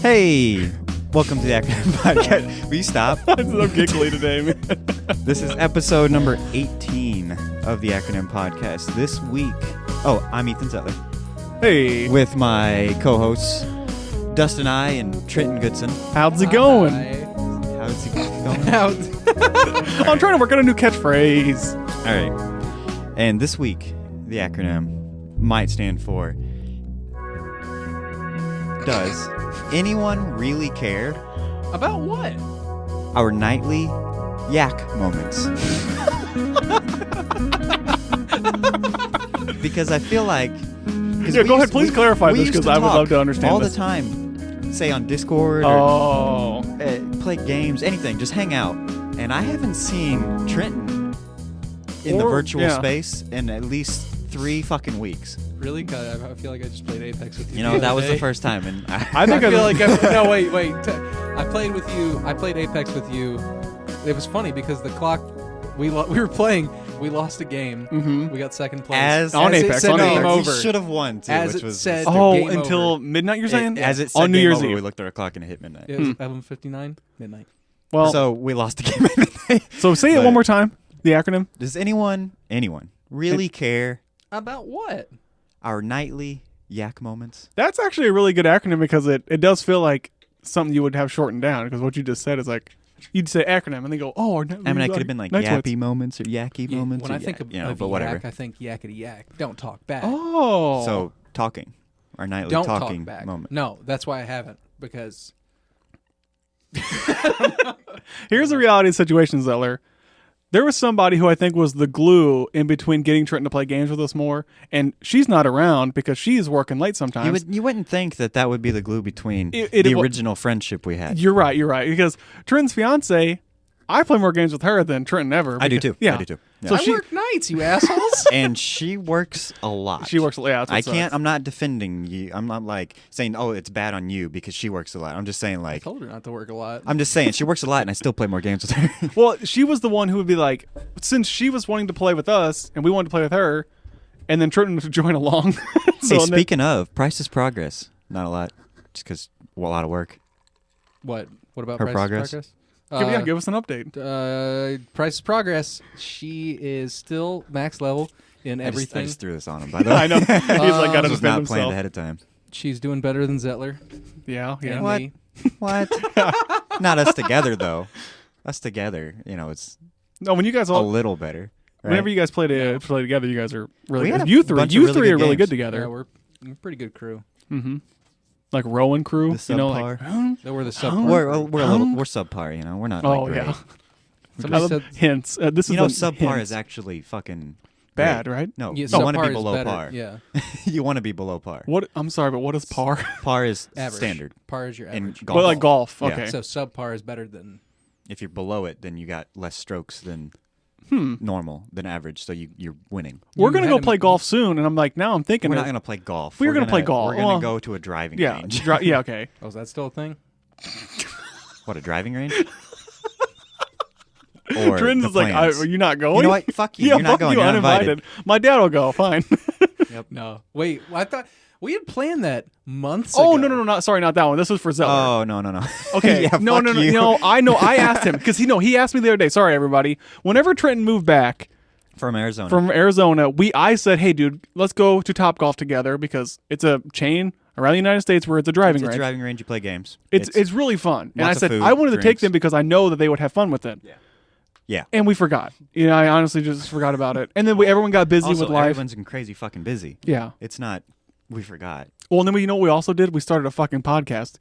Hey, welcome to the A.C.R.O.N.Y.M podcast. Will you stop? I'm so giggly today, man. This is episode number 18 of the A.C.R.O.N.Y.M podcast. This week, I'm Ethan Zettler. Hey. With my co-hosts, Dustin I and Trenton Goodson. How's it going? How's it going? I'm trying to work on a new catchphrase. All right. And this week, the A.C.R.O.N.Y.M might stand for, does anyone really care? About what? Our nightly yak moments. Because I feel like... Yeah, go ahead. Please clarify this because I would love to understand all this. the time, say on Discord or play games, anything. Just hang out. And I haven't seen Trenton in the virtual space in at least 3 fucking weeks. Really? God, I feel like I just played Apex with you. You know, that was the first time. And I think I feel like no, wait. I played with you. I played Apex with you. It was funny because the clock we were playing. We lost a game. Mm-hmm. We got second place. On Apex. It said game over. We should have won too. As which it was said, Oh, game until over. midnight, you're saying? As it said on New game Year's over, Eve. we looked at our clock and it hit midnight. It was 11:59 midnight. Well, so we lost the game at midnight. So say it one more time. The acronym. Does anyone really care About what? our nightly yak moments? That's actually a really good acronym because it does feel like something you would have shortened down because what you just said is like you'd say acronym and they go, oh, I mean, it could have been like yappy moments or yacky moments. When or I think of but whatever. yak, I think yakety yak. Don't talk back. Oh. So talking, our nightly Don't talking talk back. moment. No, that's why I haven't because. Here's the reality of the situation, Zeller. There was somebody who I think was the glue in between getting Trenton to play games with us more, and she's not around because she's working late sometimes. You wouldn't think that would be the glue between the the original friendship we had. You're right. Because Trenton's fiance, I play more games with her than Trenton ever. I do too. Yeah. I do too. Yeah. So I work nights, you assholes. And she works a lot. She works a lot. Yeah, that's what sucks. I'm not defending you. I'm not like saying, oh, it's bad on you because she works a lot. I'm just saying I like, told her not to work a lot. I'm just saying she works a lot and I still play more games with her. Well, she was the one who would be like, since she was wanting to play with us and we wanted to play with her, and then Trenton would join along. Hey, speaking of, price is progress. Not a lot, just because a lot of work. What about Her Price progress? Progress? Give us an update. Price is Progress. She is still max level in everything. I just threw this on him, by the way. I know. He's like, got to This was defend not himself. planned ahead of time. She's doing better than Zettler. Yeah. and What? me. What? Not us together, though. Us together, it's No, when you guys a all, little better. Right? whenever you guys play together, you guys are really We had good. a You three bunch of really good are really games. good together. Yeah, we're a pretty good crew. Mm-hmm. Like Rowan crew, The subpar. We're the subpar. We're subpar, We're not like great. yeah. Somebody said Hints. This is subpar hints. is actually fucking bad, great. right? No, yeah, you want to subpar be is below better. par. Yeah, You want to be below par. What? I'm sorry, but what is par? Par is average. standard. Par is your in average. golf. Well, like golf. Yeah. Okay. So subpar is better than. If you're below it, then you got less strokes than normal, than average. So you're winning. We're You gonna had go him- play golf soon, and I'm like, now I'm thinking. We're not gonna play golf. We're gonna play golf. We're gonna Well, go to a driving Yeah. range. Yeah. Okay. Oh, is that still a thing? What, a driving range? Or Trenton's the like, plans? are you not going? You know what? Fuck you. Yeah, You're not fuck going. you, You're not uninvited. invited. My dad will go. Fine. Yep. No. Wait. I thought we had planned that months Oh ago. no, not sorry, not that one. This was for Zeller. Oh no. Okay. Yeah, no, fuck you. no. I know. I asked him because he asked me the other day. Sorry, everybody. Whenever Trenton moved back From Arizona. from Arizona, I said, hey, dude, let's go to Topgolf together because it's a chain around the United States where it's a driving It's a range. driving range. You play games. It's really fun. And I lots of said food, I wanted to take drinks. them because I know that they would have fun with it. Yeah. And we forgot. I honestly just forgot about it. And then everyone got busy Also, with life. everyone's crazy fucking busy. Yeah. It's not. We forgot. Well, and then you know what we also did? We started a fucking podcast.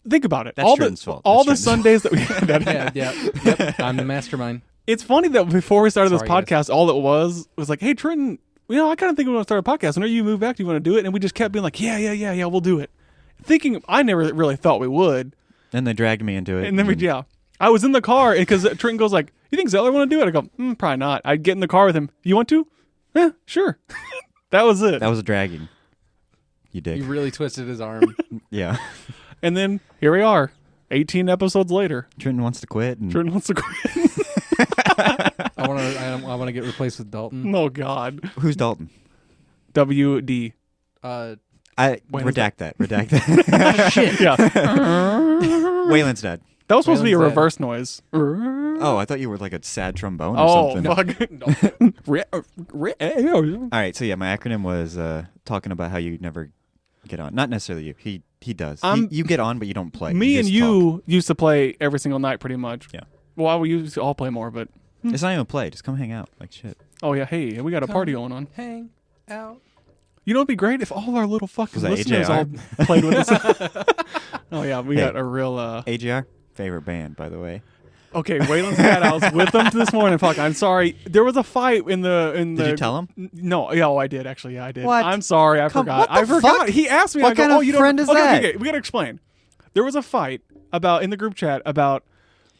Think about it. That's Trenton's fault. All That's the Trenton's Sundays that we had. Yep. I'm the mastermind. It's funny that before we started Sorry, this guys. podcast, all it was like, hey, Trenton, I kind of think we want to start a podcast. Whenever you move back, do you want to do it? And we just kept being like, yeah, we'll do it. Thinking I never really thought we would. Then they dragged me into it. And then I was in the car because Trenton goes like, you think Zeller want to do it? I go, probably not. I'd get in the car with him. You want to? Yeah, sure. That was it. That was a dragging. You dick. You really twisted his arm. Yeah. And then here we are, 18 episodes later. Trenton wants to quit. And Trenton wants to quit. I want to get replaced with Dalton. Oh, God. who's Dalton? WD. I Redact that. Shit. Yeah. Waylon's dead. That was supposed to be a Waylon's reverse noise. Oh, I thought you were like a sad trombone or something. All right, so yeah, my acronym was talking about how you never get on. Not necessarily you. He does. You get on, but you don't play. Me you and you used to play every single night pretty much. Yeah. Well, we used to all play more, but... It's not even play. Just come hang out like shit. Oh, yeah. Hey, we got a party going on. Hang out. You know, it'd be great if all our little fucking listeners AJR? all played with us. Oh, yeah. We got a real... AGR? Favorite band, by the way. Okay, Waylon's dad, I was with them this morning. Fuck, I'm sorry. There was a fight in the... Did you tell him? No. Yeah, I did, actually. Yeah, I did. What? I'm sorry. I forgot. What the fuck? He asked me. What kind of friend is that? Okay, we got to explain. There was a fight in the group chat about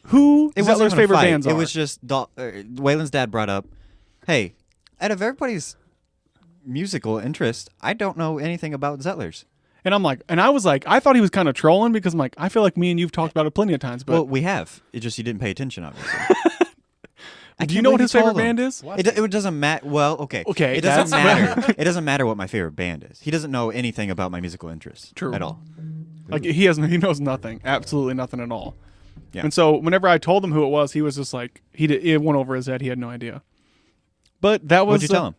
who Zettler's favorite bands are. It was just... Waylon's dad brought up, hey, out of everybody's musical interest, I don't know anything about Zettler's. And I'm like, I was like, I thought he was kind of trolling because I'm like, I feel like me and you've talked about it plenty of times. But well, we have. It's just you didn't pay attention, obviously. Do you know what his favorite band is? It doesn't matter. Well, okay. Okay. It doesn't matter. It doesn't matter what my favorite band is. He doesn't know anything about my musical interests. True. At all. Like he knows nothing. Absolutely nothing at all. Yeah. And so whenever I told him who it was, he was just like, it went over his head. He had no idea. But that was... What'd you tell him?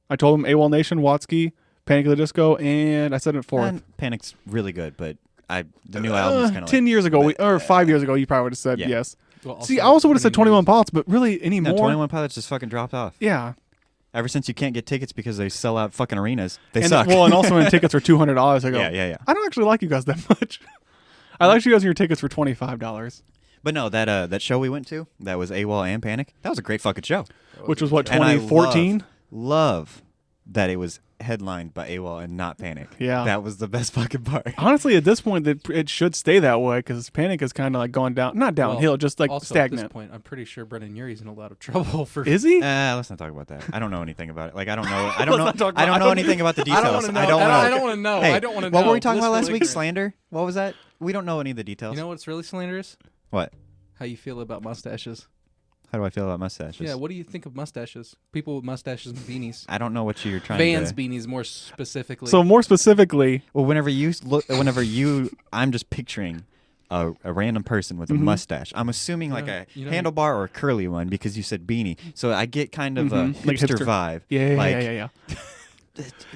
I told him AWOL Nation, Watsky, Panic at the Disco, and I said it fourth. Panic's really good, but the new album is kind of 10 years ago, or 5 years ago, you probably would have said yes. Well, See, I also would have said 21 Pilots, but really anymore. No, 21 Pilots just fucking dropped off. Yeah. Ever since you can't get tickets because they sell out fucking arenas, they suck. Well, and also when tickets are $200, I go, yeah. I don't actually like you guys that much. I like you guys and your tickets for $25. But no, that show we went to, that was AWOL and Panic, that was a great fucking show. Which was what, 2014? Love that it was headlined by AWOL and not Panic. Yeah. That was the best fucking part. Honestly, at this point, it should stay that way because Panic is kind of like going down, not downhill, just like also stagnant. At this point, I'm pretty sure Brendan Urie's in a lot of trouble for. Is he? Let's not talk about that. I don't know anything about it. Like I don't know. I don't know anything about the details. I don't want to know. Hey, I don't want to know. What were we talking about last week? Slander? What was that? We don't know any of the details. You know what's really slanderous? What? How you feel about mustaches? How do I feel about mustaches? Yeah, what do you think of mustaches? People with mustaches and beanies. I don't know what you're trying Vans to... beanies, more specifically. So more specifically... Well, I'm just picturing a random person with a mustache. I'm assuming like a handlebar or a curly one because you said beanie. So I get kind of a like hipster hipster vibe. Yeah.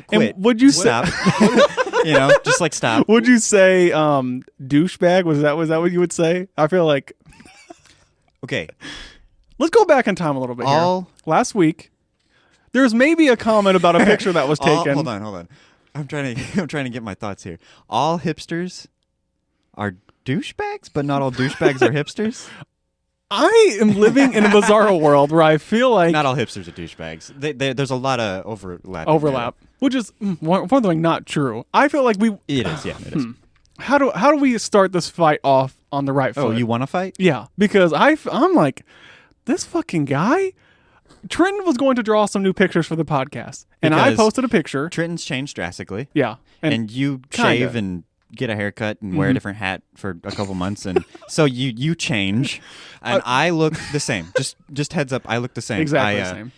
Quit. And would you say... just like stop. Would you say douchebag? Was that what you would say? I feel like... Okay. Let's go back in time a little bit here. Last week, there's maybe a comment about a picture that was taken. Hold on. I'm trying to get my thoughts here. All hipsters are douchebags, but not all douchebags are hipsters? I am living in a bizarre world where I feel like... Not all hipsters are douchebags. There's a lot of overlap. Which is, one thing, not true. I feel like we... It is, yeah, it is. How do we start this fight off on the right foot? Oh, you want to fight? Yeah, because I'm like... This fucking guy? Trenton was going to draw some new pictures for the podcast. And I posted a picture. Trenton's changed drastically. Yeah. And you shave and get a haircut and wear a different hat for a couple months. And so you change. And I look the same. Just heads up, I look the same. Exactly the same.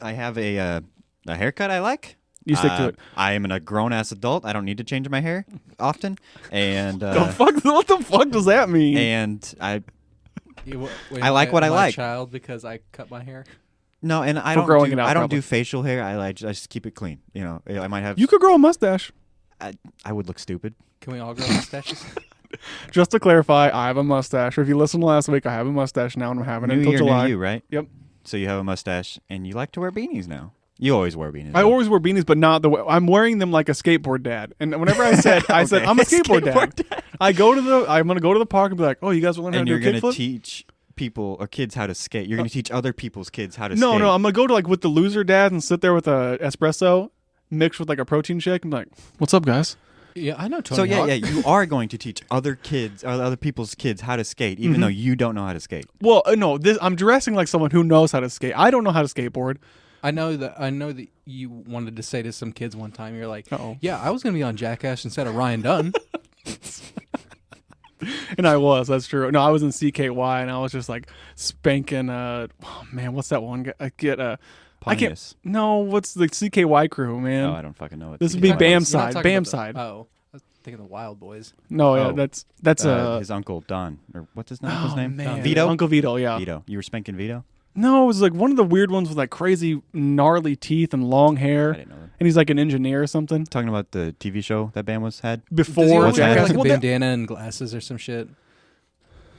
I have a haircut I like. You stick to it. I am a grown-ass adult. I don't need to change my hair often. And what the fuck does that mean? And Wait, I like what I like. Child, because I cut my hair. No, and I don't do facial hair. I just keep it clean. You know, I might have. You could grow a mustache. I would look stupid. Can we all grow mustaches? Just to clarify, I have a mustache. If you listened to last week, I have a mustache now, and I'm having it until July. New you, right? Yep. So you have a mustache, and you like to wear beanies now. You always wear beanies. I always wear beanies, but not the way I'm wearing them like a skateboard dad. And whenever I said I'm a skateboard dad. I'm gonna go to the park and be like, oh, you guys will learn how to do a kickflip? And you're gonna teach people or kids how to skate. You're gonna teach other people's kids how to skate. No, I'm gonna go to like with the loser dads and sit there with a espresso mixed with like a protein shake and be like, what's up, guys? Yeah, I know Tony Hawk. Yeah, you are going to teach other kids, other people's kids how to skate, even though you don't know how to skate. Well, no, I'm dressing like someone who knows how to skate. I don't know how to skateboard. I know that you wanted to say to some kids one time, you're like, uh-oh, yeah, I was going to be on Jackass instead of Ryan Dunn. And I was, that's true. No, I was in CKY and I was just like spanking, what's that one? Pontius. No, what's the CKY crew, man? Oh, I don't fucking know what. This would be CKY Bam's is. side. Bam's side. Oh, I was thinking the Wild Boys. No, yeah, Oh, that's his uncle Don, or what's his uncle's oh, name? man. Vito. Uncle Vito, yeah. Vito. You were spanking Vito. No, it was like one of the weird ones with like crazy gnarly teeth and long hair. I didn't know that. And he's like an engineer or something. Talking about the TV show that Bam had Before Does he always wear Jackass. like a Well, bandana and glasses or some shit?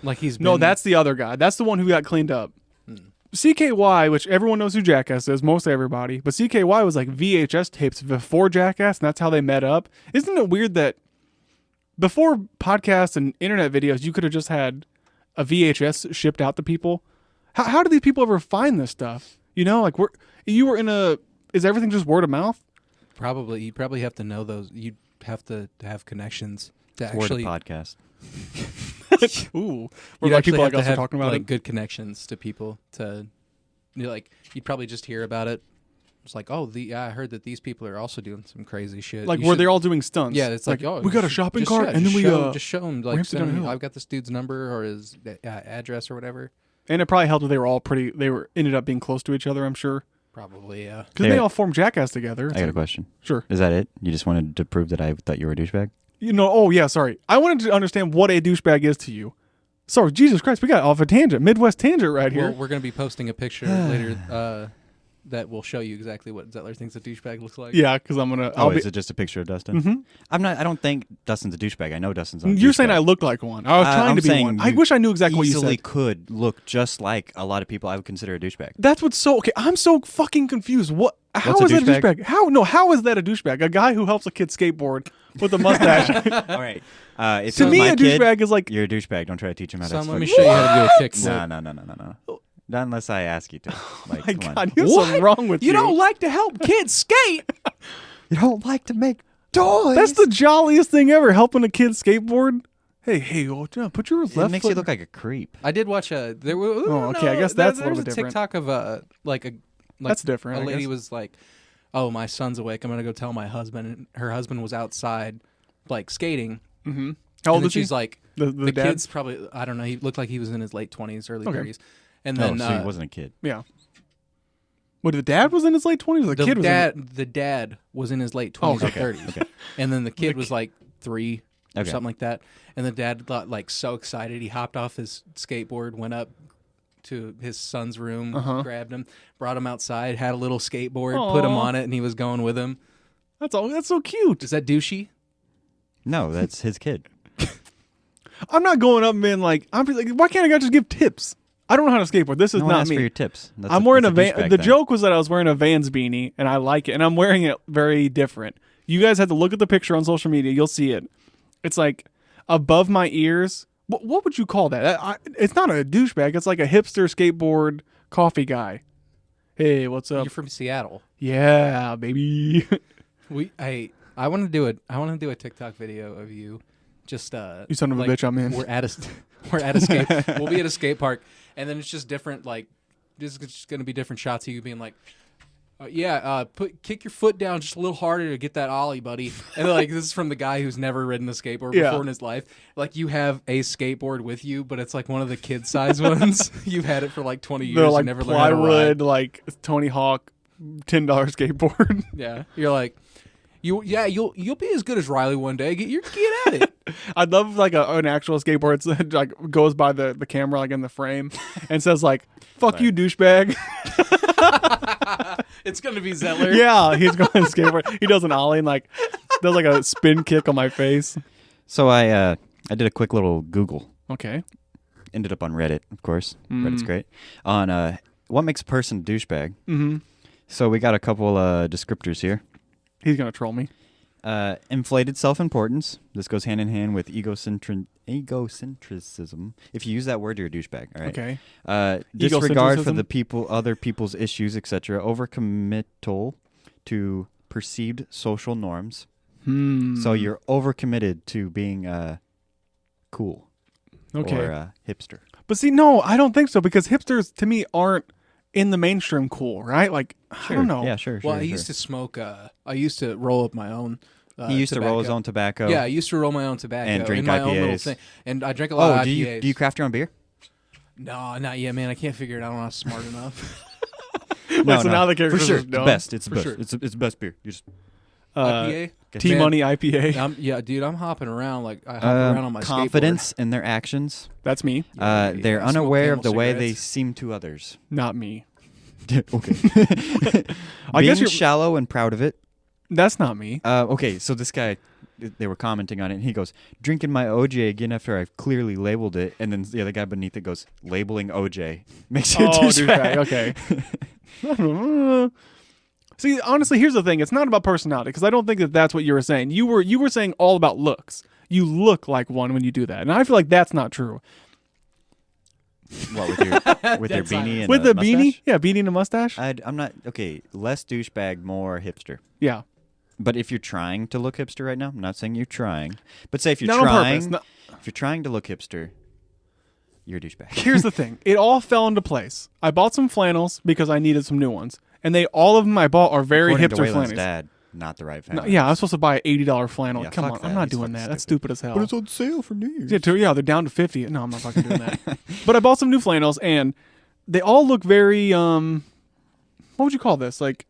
Like he's no, been- that's the other guy. That's the one who got cleaned up. CKY, which everyone knows who Jackass is, mostly everybody, but CKY was like VHS tapes before Jackass, and that's how they met up. Isn't it weird that before podcasts and internet videos, you could have just had a VHS shipped out to people? How do these people ever find this stuff? You know, like you were in a. Is everything just word of mouth? Probably. You probably have to know those. You'd have to have connections to for actually. the podcast. Ooh, You'd like actually people like have to us are have talking about like it. good connections to people to. You'd probably just hear about it. It's like, oh, I heard that these people are also doing some crazy shit. Like You were should- they all doing stunts? Yeah, it's like, oh, we got a just- shopping just- cart, yeah, and then just we just show them like ramped it send me, downhill. I've got this dude's number or his address or whatever. And it probably helped that they were all pretty. They were ended up being close to each other. I'm sure Probably, yeah. because they all formed Jackass together. I got a question. Sure. Is that it? You just wanted to prove that I thought you were a douchebag? You know. Oh yeah. Sorry. I wanted to understand what a douchebag is to you. Sorry, Jesus Christ, we got off a tangent, Midwest tangent right here. Well, we're going to be posting a picture later that will show you exactly what Zettler thinks a douchebag looks like. Yeah, because I'm gonna. Oh, is it just a picture of Dustin? Mm-hmm. I'm not. I don't think Dustin's a douchebag. I know Dustin's not a You're saying douchebag. I look like one. I was trying I'm to be saying one. I you wish I knew exactly what you easily said. could look just like a lot of people I would consider a douchebag. That's what's so okay. I'm so fucking confused. What? How What's a is that a douchebag? douchebag? How? No. How is that a douchebag? A guy who helps a kid skateboard with a mustache. All right. If To it was me, my a kid, douchebag is like. you're a douchebag. Don't try to teach him how to. Son, let me fucking- show you how to do a kickflip. No. Not unless I ask you to. Like, My come God, on. you have something wrong with you. like to help kids skate? You don't like to make toys. That's the jolliest thing ever. Helping a kid skateboard. Hey, well, put your left It makes foot. you look like a creep. I did watch a. There were. Oh, okay, I guess that's a little bit There's different. TikTok of like That's different, A I lady guess. was like, "Oh, my son's awake. I'm gonna go tell my husband." And her husband was outside, like skating. Mm-hmm. How old and then is he? she's like, the dad? kid's probably. I don't know. He looked like he was in his late 20s, early Okay. 30s. And then so he wasn't a kid. Yeah. What, the dad was in his late 20s? Or the kid was the dad was in his late 20s or 30s. Okay. And then the kid was like 3 or Okay. something like that. And the dad got like so excited, he hopped off his skateboard, went up to his son's room, grabbed him, brought him outside, had a little skateboard, put him Aw. on it, and he was going with him. That's so cute. Is that douchey? No, that's his kid. I'm not going up and being like, I'm like, why can't a guy just give tips? I don't know how to skateboard. This is No one not asked me. for your tips. That's I'm wearing a that's van. douchebag The thing. joke was that I was wearing a Vans beanie, and I like it, and I'm wearing it very different. You guys have to look at the picture on social media. You'll see it. It's like above my ears. What would you call that? It's not a douchebag. It's like a hipster skateboard coffee guy. Hey, what's up? You're from Seattle. Yeah, baby. I want to do it. I want to do a TikTok video of you. Just You son of a bitch, I'm in. We're at a skate. We'll be at a skate park, and then it's just different. Like, this is just going to be different shots of you being like, kick your foot down just a little harder to get that ollie, buddy. And like, this is from the guy who's never ridden a skateboard before in his life. Like, you have a skateboard with you, but it's like one of the kid-size ones. You've had it for like 20 years. They're like and never learned how to plywood, ride. like Tony Hawk, $10 skateboard. Yeah, you're like. You'll be as good as Riley one day. Get at it. I'd love like an actual skateboard. It's like goes by the camera like in the frame and says like "fuck you, douchebag." It's gonna be Zettler. Yeah, he's going to skateboard. He does an ollie and like does like a spin kick on my face. So I did a quick little Google. Okay. Ended up on Reddit, of course. Reddit's great. On what makes a person a douchebag. Mm-hmm. So we got a couple descriptors here. He's gonna troll me. Inflated self-importance. This goes hand in hand with egocentrism. If you use that word, you're a douchebag. All right. Okay. Disregard for Egocentrism? other people's issues, etc. Overcommittal to perceived social norms. So you're overcommitted to being cool. Okay. Or hipster. But see, no, I don't think so because hipsters to me aren't in the mainstream cool, right? Like I don't know. Yeah, sure. Well, I sure. used to smoke. I used to roll up my own. He used to roll his tobacco. own tobacco. Yeah, I used to roll my own tobacco And drink in my own little IPAs. thing, and I drank a lot of do IPAs. you craft your own beer? No, not yet, man. I can't figure it out. I'm not smart enough. No, so now the character for sure. is It's dumb. best. It's the For best. sure. It's the best beer. You just IPA? T-Money IPA. Yeah, dude, I'm hopping around like I hop around on my confidence in their actions. That's me. They're I smoke unaware of Camel the way they cigarettes. seem to others. Not me. Okay. I Being guess you're- shallow and proud of it. That's not me. Okay, so this guy, they were commenting on it, and he goes, drinking my OJ again after I've clearly labeled it. And then the other guy beneath it goes, labeling OJ makes you a douchebag. Okay. See, honestly, here's the thing. It's not about personality, because I don't think that that's what you were saying. You were saying all about looks. You look like one when you do that. And I feel like that's not true. What, with your beanie and With a the beanie? mustache? Yeah, beanie and a mustache? I'm not, okay, less douchebag, more hipster. Yeah. But if you're trying to look hipster right now, I'm not saying you're trying, but say if you're Not on purpose. trying, No. if you're trying to look hipster, you're a douchebag. Here's the thing. It all fell into place. I bought some flannels because I needed some new ones. And all of them I bought are very According to hipster Waylon's flannels. dad, not the right No, family. yeah, I was supposed to buy an $80 flannel. Yeah, Come fuck on, that. I'm not He's doing fucking that. That's stupid. stupid as hell. on sale for New Year's. Yeah, they're down to 50. No, I'm not fucking doing that. But I bought some new flannels, and they all look very what would you call this? Like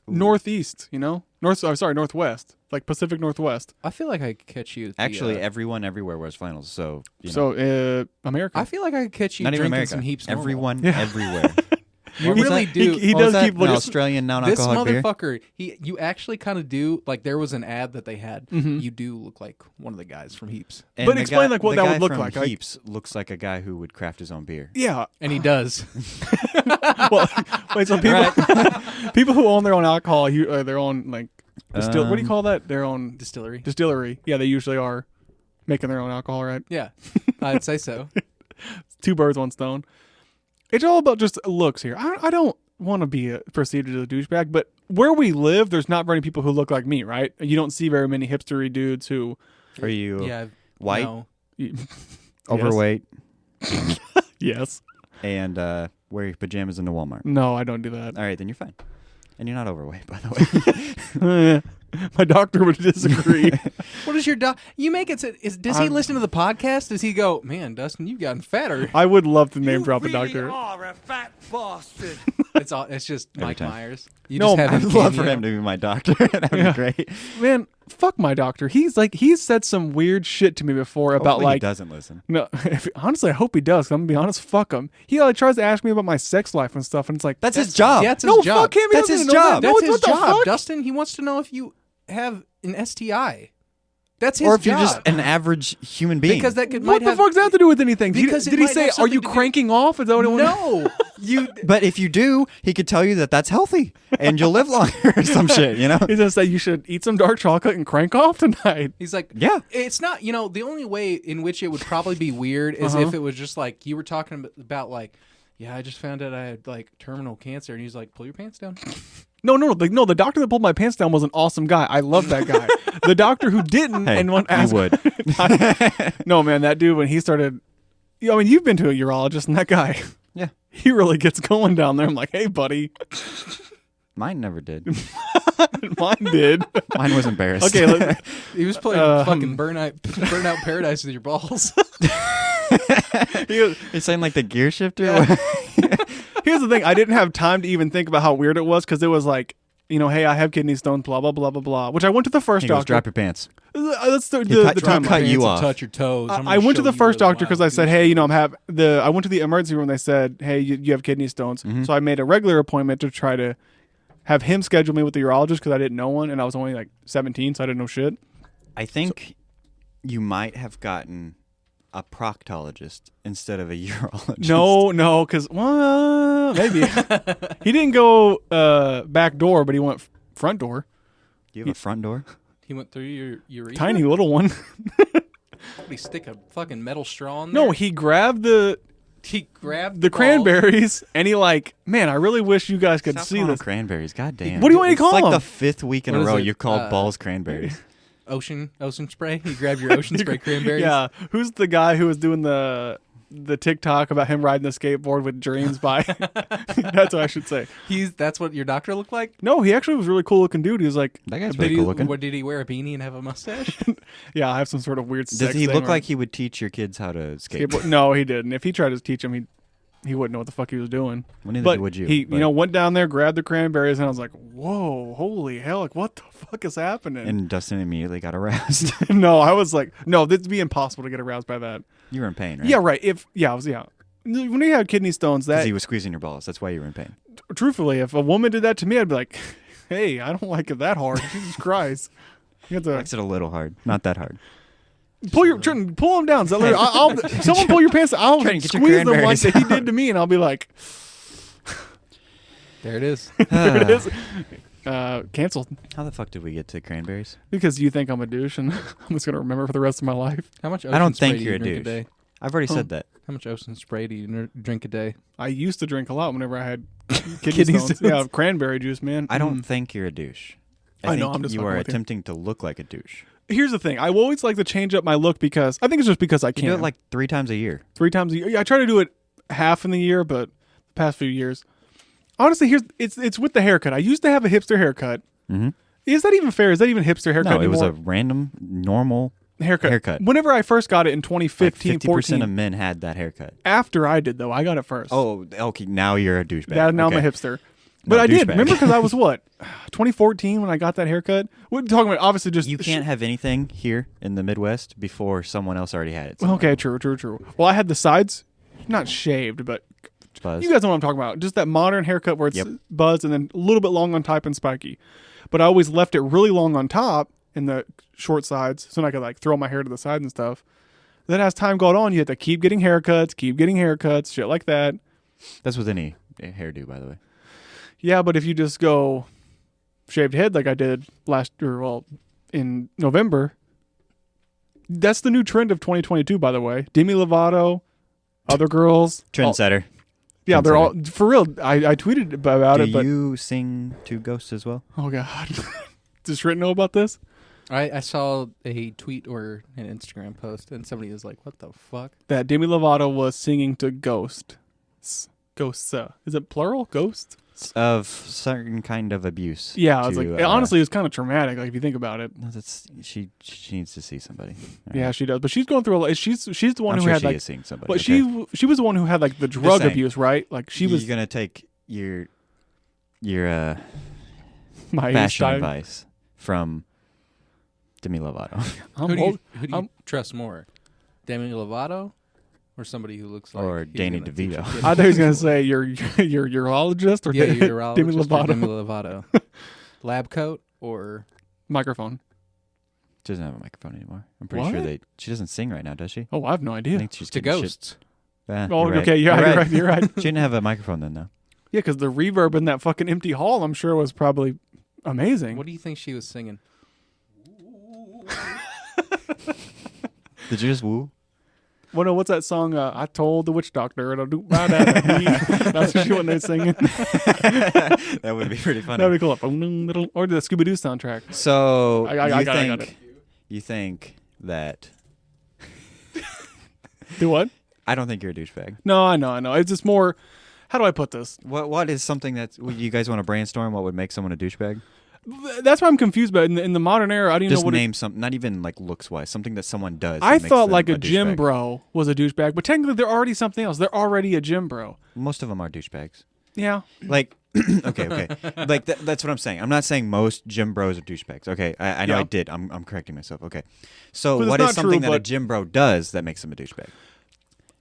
northeast, you know? Northwest, like Pacific Northwest. I feel like I could catch you. At the, Actually, everyone everywhere wears flannels, so you know. So America. I feel like I could catch you Not even drinking America. some heaps. Normal. Everyone Yeah. everywhere. You What was really that? do. He What was does that? keep An looking. Australian This non-alcoholic beer. motherfucker, you actually kind of do. Like there was an ad that they had. Mhm. You do look like one of the guys from Heaps, And But the explain, guy- like, what the that guy would look from like. Heaps looks like a guy who would craft his own beer. Yeah. and he does. Well, wait. So people who own their own alcohol, their own like what do you call that? Their own Distillery. Yeah, they usually are making their own alcohol, right? Yeah, I'd say so. Two birds, one stone. It's all about just looks here. I don't want to be perceived as a douchebag, but where we live, there's not very many people who look like me, right? You don't see very many hipstery dudes who. Are you Yeah, white, no. overweight, Yes. and wear your pajamas into Walmart? No, I don't do that. All right, then you're fine. And you're not overweight, by the way. My doctor would disagree. What is your doc? You make it. Does he listen to the podcast? Does he go, man, Dustin, you've gotten fatter? I would love to name drop a doctor. are a fat bastard. It's just Mike time. Myers. You No, just have I'd him love for cameo. him to be my doctor. That'd be great. Man, fuck my doctor. He's said some weird shit to me before about Hopefully he like. doesn't listen. No, honestly, I hope he does. 'Cause I'm gonna be honest. Fuck him. He like tries to ask me about my sex life and stuff, and it's like That's his job. Yeah, that's no, his job. fuck him. He That's doesn't his know that. job. No, That's it's his what the job, fuck? Dustin. He wants to know if you have an STI. That's his Or if job. you're just an average human being. because that could What might the have, fuck's that have to do with anything? Because Did it he might say, have "Are something you to do- cranking off"? Is that what it was? No, you. But if you do, he could tell you that that's healthy and you'll live longer or some shit, you know? He's gonna say you should eat some dark chocolate and crank off tonight. He's like, Yeah. It's not. The only way in which it would probably be weird is if it was just like you were talking about like, yeah, I just found out I had like terminal cancer, and he's like, pull your pants down. No. The doctor that pulled my pants down was an awesome guy. I love that guy. The doctor who didn't Hey, and went you ask. would. No, man, that dude when he started. I mean, you've been to a urologist, and that guy, Yeah. he really gets going down there. I'm like, hey, buddy, Mine never did. mine did. Mine was embarrassed. Okay, He was playing fucking burnout paradise with your balls. he goes, You're saying like the gear shifter? here's the thing. I didn't have time to even think about how weird it was because it was like, hey, I have kidney stones, blah, blah, blah, blah, blah. Which I went to the first He goes, doctor. drop your pants. That's the cut- the try time. to cut you Pants and off. touch your toes. I'm I gonna went to show the you first where the doctor because I wild said, goose hey, is. I went to the emergency room. They said, hey, you have kidney stones. So I made a regular appointment to try to have him schedule me with the urologist because I didn't know one and I was only like 17, so I didn't know shit. I think you might have gotten a proctologist instead of a urologist. No, because maybe he didn't go back door, but he went front door. Do you have a front door? He went through your urethra. Tiny little one. Did he stick a fucking metal straw in there? No, he grabbed the he grabbed the ball. cranberries and he like, man, I really wish you guys could Stop see calling them this. cranberries. God damn. What do you want me to It's call like them? the fifth week in What a is row it? you called balls cranberries. Ocean spray. He grabbed your ocean spray cranberries. Yeah, who's the guy who was doing the TikTok about him riding the skateboard with dreams by? That's what I should say. That's what your doctor looked like. No, he actually was a really cool looking dude. He was like, That guy's Did pretty he, cool looking. What did he wear? A beanie and have a mustache? yeah, I have some sort of weird. Does sex he thing look where- like he would teach your kids how to skate? skateboard? No, he didn't. If he tried to teach him, he wouldn't know what the fuck he was doing. Well, neither But would you. he, but- went down there, grabbed the cranberries, and I was like, "Whoa, holy hell! Like, what the fuck is happening?" And Dustin immediately got aroused. No, I was like, "No, this would be impossible to get aroused by that." You were in pain, right? Yeah, right. I was. Yeah, when you have kidney stones, Because that he was squeezing your balls. That's why you were in pain. truthfully, if a woman did that to me, I'd be like, "Hey, I don't like it that hard." Jesus Christ! You have to Makes it a little hard. Not that hard. pull them down. So I'll someone pull your pants. I'll Try and get your squeeze them like cranberries he did to me, and I'll be like, There it is. "There it is." Canceled How the fuck did we get to cranberries? because you think I'm a douche, and I'm just gonna remember for the rest of my life. How much? I don't Ocean spray think do you're you a drink douche. day? I've already said that. How much ocean spray do you drink a day? I used to drink a lot whenever I had kidney stones. Yeah, cranberry juice, man. I don't think you're a douche. I know, think I'm just you fucking are with you. attempting to look like a douche. Here's the thing. I always like to change up my look because I think it's just because I You can. do it like 3 times a year. 3 times a year. Yeah, I try to do it half in the year, but the past few years, honestly, it's with the haircut. I used to have a hipster haircut. Mm-hmm. Is that even fair? Is that even hipster haircut No, it was anymore? a random, normal haircut. Whenever I first got it in 2015, Like 50% 14, of men had that haircut. after I did though, I got it first. Oh, okay. Now you're a douchebag. Yeah, now okay. I'm a hipster. But No, I did. douchebag. Remember because I was what? 2014 when I got that haircut? What are you talking about? Obviously just You can't have anything here in the Midwest before someone else already had it. somewhere. Okay, true. Well, I had the sides not shaved, but Buzz. you guys know what I'm talking about. Just that modern haircut where it's Yep. buzzed and then a little bit long on top and spiky. But I always left it really long on top in the short sides so I could like throw my hair to the side and stuff. Then as time got on, you had to keep getting haircuts, shit like that. That's with any hairdo, by the way. Yeah, but if you just go shaved head like I did in November, that's the new trend of 2022, by the way. Demi Lovato, other girls. Trendsetter. Yeah, they're all for real. I tweeted about Do it, but you sing to ghosts as well? oh god, does Shrit know about this? I saw a tweet or an Instagram post, and somebody was like, "What the fuck?" That Demi Lovato was singing to ghosts. Is it plural? Ghosts? Of certain kind of abuse. Yeah, it's to, like honestly, it's kind of traumatic. Like if you think about it. No, she needs to see somebody. All Yeah, right. she does. But she's going through a lot. She's the one I'm who sure had she like. is seeing somebody. But okay. she was the one who had like the drug saying. abuse, right? Like she was You're gonna take your my fashion style. advice from Demi Lovato. I'm Who old. do you trust more, Demi Lovato, or somebody who looks like Or he's Danny gonna teach DeVito. a kid? I thought he was gonna say your urologist or Yeah, your urologist Demi or Lovato Demi Lovato. Lab coat or microphone. She doesn't have a microphone anymore. I'm pretty What? sure she doesn't sing right now, does she? Oh, I have no I idea. think she's to getting ghosts. Shit. Ah, Oh, you're right. okay, yeah, you're right. You're right. She didn't have a microphone then, though. Yeah, because the reverb in that fucking empty hall, I'm sure, was probably amazing. What do you think she was singing? Did you just woo? Well, no, what's that song? I told the witch doctor it'll do right at me. That's what she when they singing. That would be pretty funny. That'd be cool. Or the Scooby Doo soundtrack. So I got it. you think that Do what? I don't think you're a douchebag. No, I know. It's just more. How do I put this? What is something that you guys want to brainstorm? What would make someone a douchebag? That's why I'm confused about it. In the modern era. I don't even Just know what name something, not even like looks wise, something that someone does. I that makes thought them like a gym douchebag. bro was a douchebag, but technically they're already something else. They're already a gym bro. Most of them are douchebags. Yeah. Like, okay. Like that's what I'm saying. I'm not saying most gym bros are douchebags. Okay, I know Yeah. I did. I'm correcting myself. Okay. So But it's what is not something true, that a but- gym bro does that makes him a douchebag?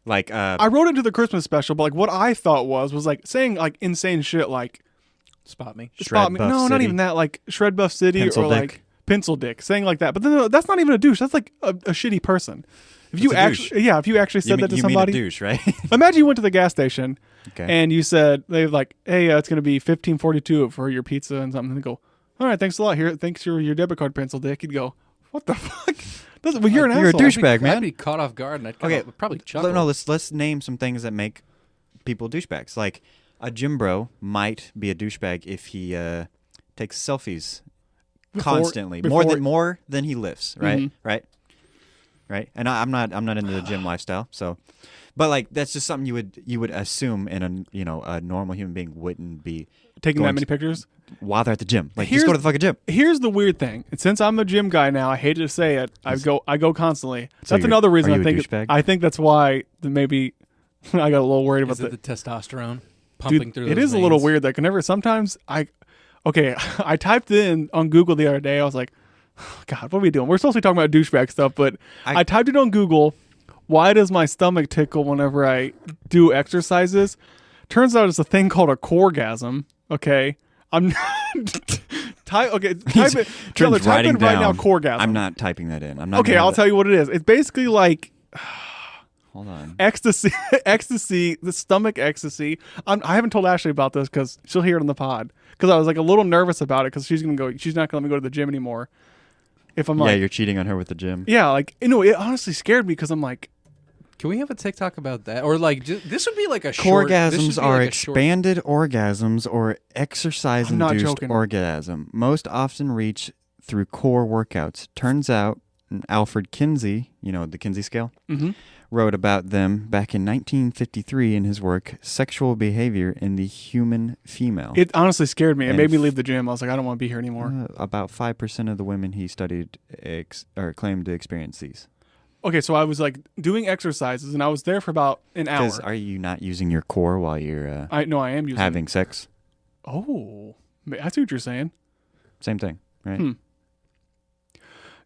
Like, I wrote into the Christmas special, but like what I thought was like saying like insane shit like Spot me. spot me. Buff No, not City. even that. Like Shred Buff City Pencil or dick. like Pencil Dick, saying like that. But then that's not even a douche. That's like a shitty person. If you a actually, if you actually said that to you somebody, mean a douche, right? imagine you went to the gas station Okay. and you said they're like, "Hey, it's gonna be $15.42 for your pizza and something." And they go, "All right, thanks a lot. Here, thanks for your debit card, Pencil Dick." You'd go, "What the fuck?" Well, you're an You're a asshole. douchebag, man. I'd be caught off guard, and I'd Okay, probably chuckle. No, let's name some things that make people douchebags. Like a gym bro might be a douchebag if he takes selfies constantly, more than he lifts. Right, Mhm. right. And I'm not into the gym lifestyle, so. But like that's just something you would assume in a normal human being wouldn't be taking that going many pictures. while they're at the gym. Like Here's- just go to the fucking gym. Here's the weird thing. And since I'm a gym guy now, I hate to say it. I go constantly. So That's another reason are I you a think douchebag? I think that's why maybe I got a little worried about Is it the testosterone pumping through It those is a little veins? weird that sometimes I typed in on Google the other day. I was like, God, what are we doing? We're supposed to be talking about douchebag stuff, but I typed it on Google. Why does my stomach tickle whenever I do exercises? Turns out it's a thing called a coregasm. Okay, I'm type it. Trent's Type in writing right now down. coregasm. I'm not typing that in. I'm not. Okay, I'll tell you what it is. It's basically like Hold on. ecstasy, the stomach ecstasy. I haven't told Ashley about this because she'll hear it on the pod. Because I was like a little nervous about it because she's not gonna let me go to the gym anymore. If I'm like, you're cheating on her with the gym. yeah, like it honestly scared me because I'm like, Can we have a TikTok about that? Or like, this would be like a short. Coregasms are expanded orgasms or exercise-induced joking. orgasm, most often reach through core workouts. Turns out, Alfred Kinsey, the Kinsey scale, wrote about them back in 1953 in his work "Sexual Behavior in the Human Female." it honestly scared me. It And made me leave the gym. I was like, I don't want to be here anymore. About 5% of the women he studied claimed to experience these. Okay, so I was like doing exercises and I was there for about an hour. Because are you not using your core while you're I am using having sex? Oh, I see what you're saying. Same thing, right?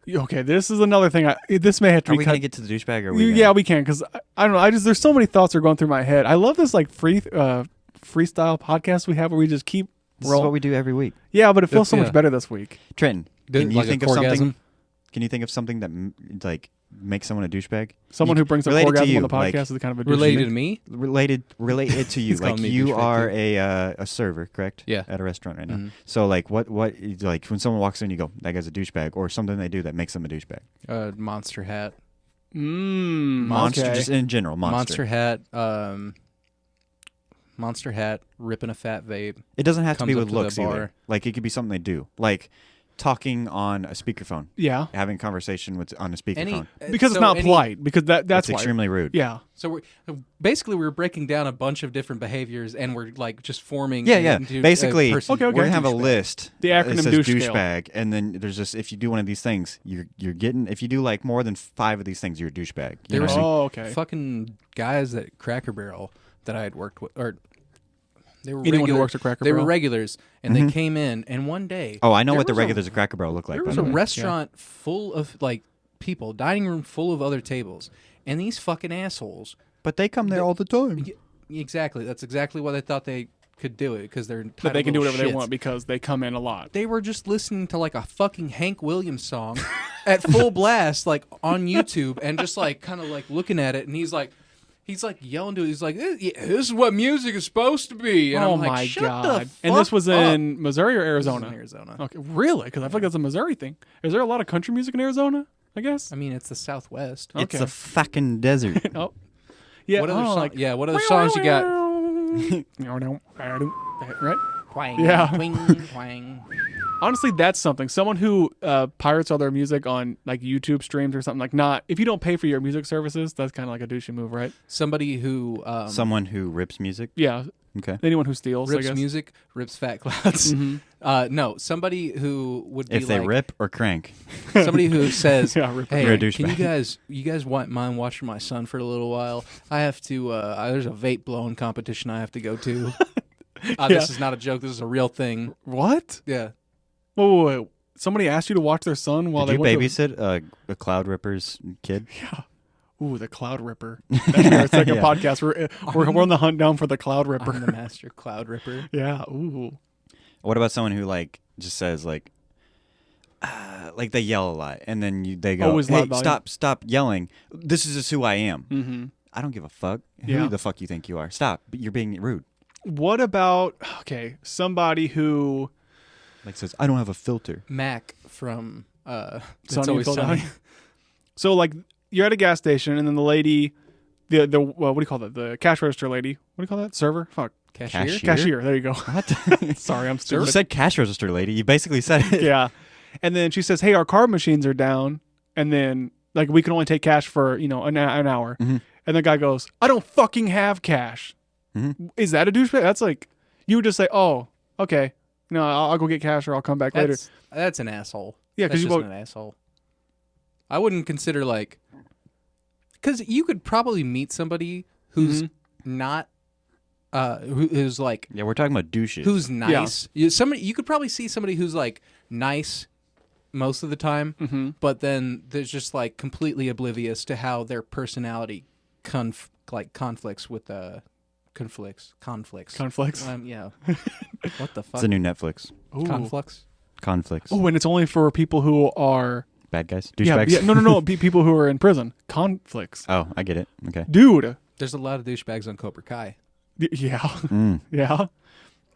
Okay, this is another thing. This may have to Are be we cut. going to get to the douchebag? Or are we Yeah, we can because I don't know. There's so many thoughts that are going through my head. I love this like freestyle podcast we have where we just keep This is rolling. what we do every week. Yeah, but it feels so Yeah. much better this week. Trenton, can you Like think a of something? coregasm? Can you think of something that like makes someone a douchebag? Someone who brings up related to orgasm you, on the podcast like, is kind of a douche Related to to me? Related to you. He's Like calling me a you douchebag, are too. a server, correct? Yeah. At a restaurant right now. Mhm. So like what like when someone walks in, you go, that guy's a douchebag, or something they do that makes them a douchebag. Monster hat. Monster, okay. just in general, Monster hat. Monster hat. Ripping a fat vape. It doesn't have to comes be up with to the looks either. bar. Like it could be something they do, like talking on a speakerphone, Yeah, having a conversation on a speakerphone. because it's not polite. Because that's That's why. extremely rude. Yeah. So we're breaking down a bunch of different behaviors, and we're like just forming. Yeah. into a Basically, person. Okay. we're gonna have a Douchebag. list. The acronym that says douche scale. douchebag, and then there's just if you do one of these things, you're getting. If you do like more than 5 of these things, you're a douchebag. You There know was what I mean? Oh, okay. Fucking guys at Cracker Barrel that I had worked with, or they were Anyone who regular- works at Cracker They Barrel? were regulars, and they came in, and one day, Oh, I know there what the was a- regulars at Cracker Barrel look like. There by was the a way. restaurant full of like people, dining room full of other tables, and these fucking assholes. But they come there all the time. Exactly, that's exactly why they thought they could do it because they're But they can do whatever they shits. want because they come in a lot. They were just listening to like a fucking Hank Williams song at full blast, like on YouTube, and just like kind of like looking at it, and he's like yelling to it. He's like, "This is what music is supposed to be." And Oh I'm like, my Shut god! The fuck And this was up." in Missouri or Arizona? This was in Arizona. Okay, really? Because I feel like that's a Missouri thing. Is there a lot of country music in Arizona? I guess. I mean, it's the Southwest. It's Okay. a fucking desert. Oh, yeah. What other oh, song- like, yeah, what other songs you got? Right. Twang, Yeah. twing, twang. Honestly, that's something. Someone who pirates all their music on like YouTube streams or something like not. If you don't pay for your music services, that's kind of like a douchey move, right? Somebody who Someone who rips music. Yeah. Okay. Anyone who steals, I rips guess. music, rips fat clouds. Mhm. No, somebody who would be If they like, rip or crank. somebody who says, Yeah, rip "Hey, You're a can douchebag. you guys mind watching my son for a little while? I have to. There's a vape blowing competition I have to go to. This is not a joke. This is a real thing. What? Yeah, Whoa. Somebody asked you to watch their son while Did they you went babysit a Cloud Ripper's kid? Yeah. Ooh, the Cloud Ripper. That's our second Yeah. podcast. We're on the hunt down for the Cloud I'm Ripper. the master cloud ripper. Yeah. Ooh. What about someone who like just says like they yell a lot, and then they go, Always "Hey, loud volume. stop yelling! This is just who I am. Mm-hmm. I don't give a fuck. Yeah. Who the fuck you think you are? Stop! You're being rude." What about somebody who Like says, "I don't have a filter." Mac from It's Sunny in Always Philadelphia? Sunny. So like you're at a gas station and then the lady, the what do you call that? The cash register lady. What do you call that? Server? Fuck. Cashier. Cashier. There you go. What? Sorry, I'm You stupid. said cash register lady. You basically said it. Yeah. And then she says, "Hey, our card machines are down." And then like we can only take cash for an hour. Mhm. And the guy goes, "I don't fucking have cash." Mhm. Is that a douchebag? That's like you would just say, "Oh, okay, no, I'll go get cash or I'll come back later." That's an asshole. Yeah, That's because you just both. an asshole. I wouldn't consider like, because you could probably meet somebody who's not who's like Yeah, we're talking about douches. who's nice. You could probably see somebody who's like nice most of the time, but then there's just like completely oblivious to how their personality conflicts with conflicts. Yeah. What the fuck? It's a new Netflix. Conflicts. Oh, and it's only for people who are Bad guys? Douchebags? Yeah, no. People who are in prison. Conflicts. Oh, I get it. Okay. Dude. There's a lot of douchebags on Cobra Kai. Yeah. Yeah.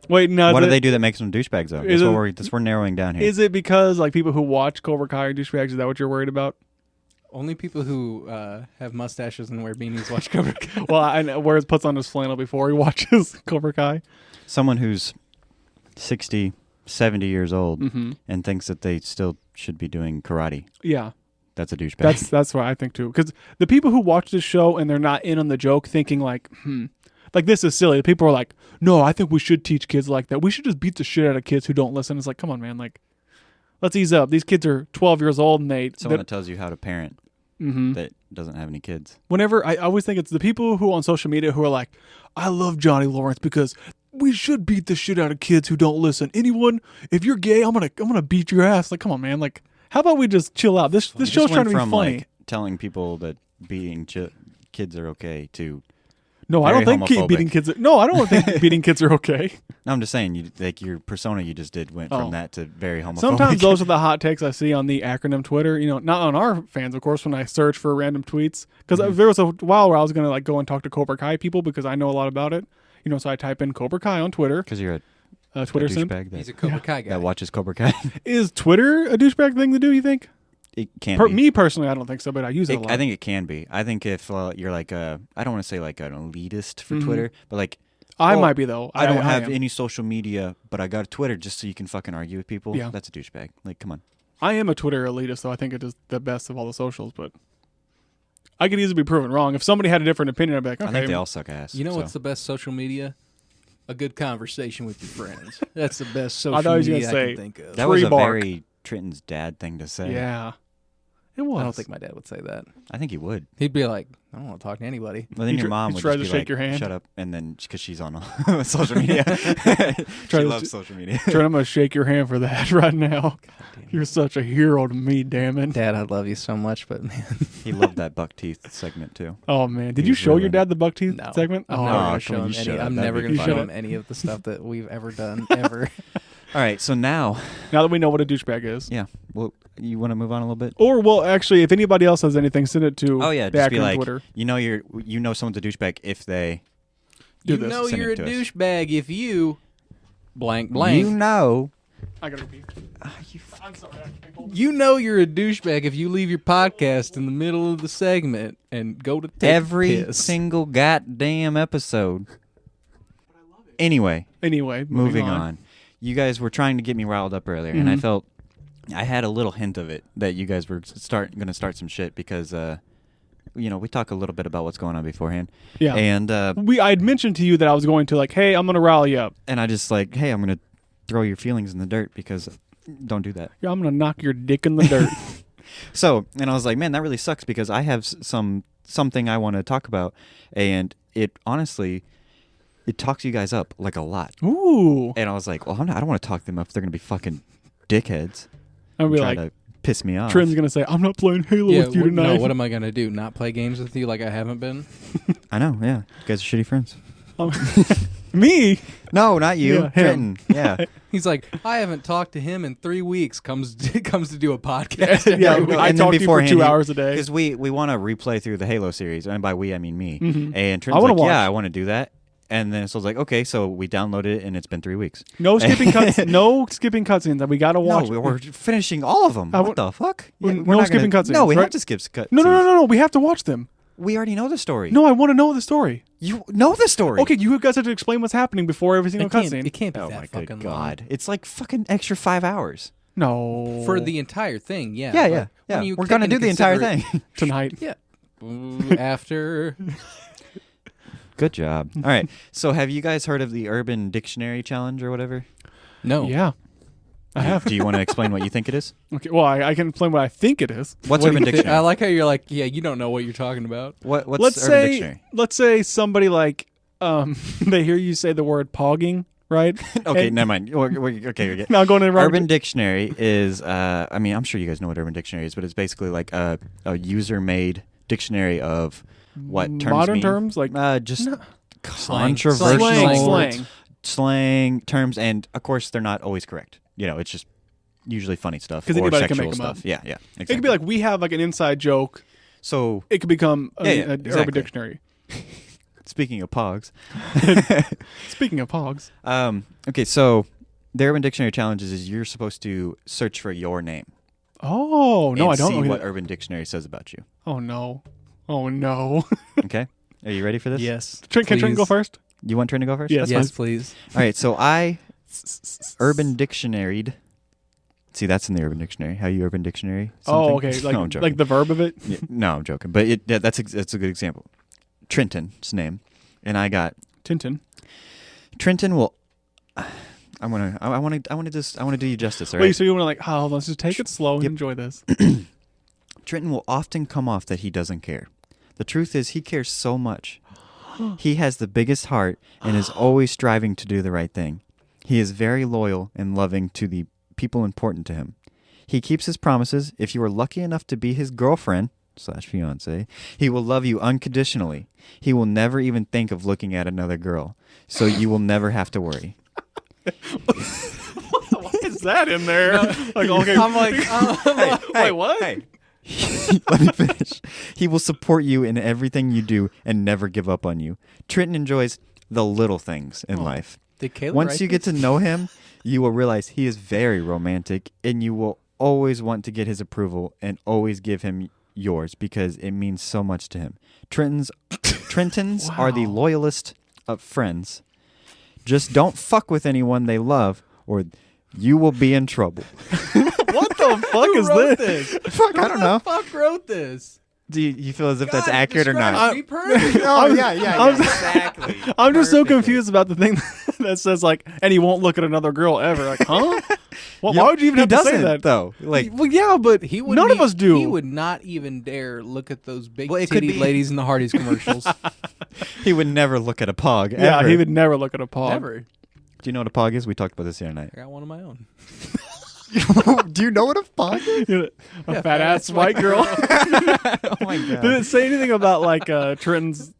Wait, no. What do they do that makes them douchebags, though? That's what we're narrowing down here. Is it because like people who watch Cobra Kai are douchebags? Is that what you're worried about? Only people who have mustaches and wear beanies watch Cobra Kai. Well, I know where he puts on his flannel before he watches Cobra Kai. Someone who's 60, 70 years old and thinks that they still should be doing karate. Yeah. That's a douchebag. That's what I think too. Because the people who watch this show and they're not in on the joke, thinking like, like this is silly. The people are like, no, I think we should teach kids like that. We should just beat the shit out of kids who don't listen. It's like, come on, man. Like, let's ease up. These kids are 12 years old and someone that tells you how to parent that doesn't have any kids. Whenever I always think it's the people who on social media who are like, I love Johnny Lawrence because we should beat the shit out of kids who don't listen. Anyone, if you're gay, I'm gonna beat your ass. Like, come on, man. Like, how about we just chill out? This show's trying to be funny. Like, telling people that being kids are okay to. No, I don't think beating kids. No, I don't think beating kids are okay. No, I'm just saying, like your persona you just did went from that to very homophobic. Sometimes those are the hot takes I see on the A.C.R.O.N.M Twitter. You know, not on our fans, of course. When I search for random tweets, because there was a while where I was gonna like go and talk to Cobra Kai people because I know a lot about it. You know, so I type in Cobra Kai on Twitter. Because you're a Twitter simp. He's a Cobra Kai guy that watches Cobra Kai. Is Twitter a douchebag thing to do? You think? It can be. Me personally, I don't think so, but I use it a lot. I think it can be. I think if you're like I don't want to say like an elitist for Twitter, but like I might be though. I don't have any social media, but I got a Twitter just so you can fucking argue with people. Yeah. That's a douchebag. Like, come on. I am a Twitter elitist, though. I think it is the best of all the socials, but I could easily be proven wrong. If somebody had a different opinion, I'd be like, okay. I think they all suck ass. You know what's the best social media? A good conversation with your friends. That's the best social media I can think of. That was a very Trenton's dad thing to say. Yeah. It was. I don't think my dad would say that. I think he would. He'd be like, I don't want to talk to anybody. Well, then your mom would try just to be shake like, your hand. shut up, and then because she's on social media, she loves social media. Trent, I'm gonna shake your hand for that right now. You're such a hero to me, damn it. Dad, I love you so much, but man, he loved that buck teeth segment too. Oh man, did you show your dad the buck teeth segment? I'm never gonna show him any. I'm never gonna show him any of the stuff that we've ever done ever. All right, so now that we know what a douchebag is, yeah. Well, you want to move on a little bit, or well, actually, if anybody else has anything, send it to. Oh yeah, the just be A.C.R.O.N.M like, Twitter. you know someone's a douchebag if they do this. You know you're a douchebag if you blank blank. You know. I gotta repeat. I'm sorry. You know you're a douchebag if you leave your podcast in the middle of the segment and go to take every a piss. single goddamn episode. Anyway, moving on. You guys were trying to get me riled up earlier, and I felt I had a little hint of it that you guys were going to start some shit because, we talk a little bit about what's going on beforehand. Yeah, and I had mentioned to you that I was going to like, hey, I'm going to rally you up, and I just like, hey, I'm going to throw your feelings in the dirt because don't do that. Yeah, I'm going to knock your dick in the dirt. So, and I was like, man, that really sucks because I have something I want to talk about, and it honestly. It talks you guys up like a lot. Ooh. And I was like, well, I don't want to talk them up if they're going to be fucking dickheads. I'll be like, to piss me off. Trent's going to say, I'm not playing Halo with you tonight. No, what am I going to do? Not play games with you like I haven't been? I know, yeah. You guys are shitty friends. Me? No, not you. Yeah, Trenton. Yeah. He's like, I haven't talked to him in 3 weeks. Comes to do a podcast. Yeah, I talk to you for 2 hours a day. Because we want to replay through the Halo series. And by we, I mean me. Mm-hmm. And Trenton's like, yeah, I want to do that. And then so I was like, okay, so we downloaded it, and it's been 3 weeks. No skipping cuts. No skipping cutscenes. We gotta watch. No, we're finishing all of them. What the fuck? No skipping cutscenes. No, we have to skip cutscenes. No. We have to watch them. We already know the story. No, I want to know the story. You know the story. Okay, you guys have to explain what's happening before every single cutscene. It can't be that my fucking God. It's like fucking extra 5 hours. No. For the entire thing, yeah. Yeah. We're gonna do the entire thing tonight. Yeah. After. Good job. All right. So have you guys heard of the Urban Dictionary Challenge or whatever? No. Yeah. I have. Do you want to explain what you think it is? Okay. Well, I can explain what I think it is. What's Urban Dictionary? I like how you're like, yeah, you don't know what you're talking about. What's Urban Dictionary? Let's say somebody like they hear you say the word pogging, right? Okay, And- never mind. Okay. Now going to Urban Dictionary is, I mean, I'm sure you guys know what Urban Dictionary is, but it's basically like a user-made dictionary of what terms modern mean. terms, like Just Slang. controversial slang terms, and of course they're not always correct. It's just usually funny stuff 'Cause or anybody can sexual make 'em up. stuff. Yeah, exactly. it could be like we have like an inside joke. So. It could become an exactly. Urban Dictionary. Speaking of pogs. Speaking of pogs. Okay, so the Urban Dictionary challenges is you're supposed to search for your name. Oh no, and I don't see know what Urban Dictionary says about you. Oh no. Okay, Are you ready for this? Yes. Can Trent go first? You want Trent to go first? Yes. That's Yes, fine. please. All right, so I Urban Dictionary'd. See, that's in the Urban Dictionary. How you Urban Dictionary? Oh, something? okay. No, I'm joking. Like the verb of it. Yeah, no, I'm joking. But that's a good example. Trenton's name, and I got Tintin. Trenton will. I want to do you justice. All right. Wait, so you want to like? Oh, let's just take it slow and Yep. enjoy this. Trenton will often come off that he doesn't care. The truth is, he cares so much. He has the biggest heart and is always striving to do the right thing. He is very loyal and loving to the people important to him. He keeps his promises. If you are lucky enough to be his girlfriend/fiance, he will love you unconditionally. He will never even think of looking at another girl, so you will never have to worry. Why is that in there? Like, okay. I'm like, Wait, what? Hey. Let me finish. He will support you in everything you do and never give up on you. Trenton enjoys the little things in life. did Caleb Once write you get this? to know him, you will realize he is very romantic, and you will always want to get his approval and always give him yours because it means so much to him. Trentons are the Wow. loyalist of friends. Just don't fuck with anyone they love, or you will be in trouble. What the fuck Who is wrote this? this? Fuck, I don't know. Who the fuck wrote this? Do you feel as if that's God, accurate or describes not? me perfectly. Oh, yeah, I'm- exactly. I'm just so Perfectly. confused about the thing that says like, and he won't look at another girl ever. Like, huh? Well, why would you even He have to say doesn't, that? though? Like, Well, yeah, but He wouldn't none of e- us do. He would not even dare look at those big Well, it could titty be- ladies in the Hardee's commercials. he would never look at a pog. Yeah, ever. he would never look at a paw. Never. Do you know what a pog is? We talked about this the other night. I got one of my own. Do you know what a pog is? A fat ass white girl. Oh my Did it say anything about like Trenton's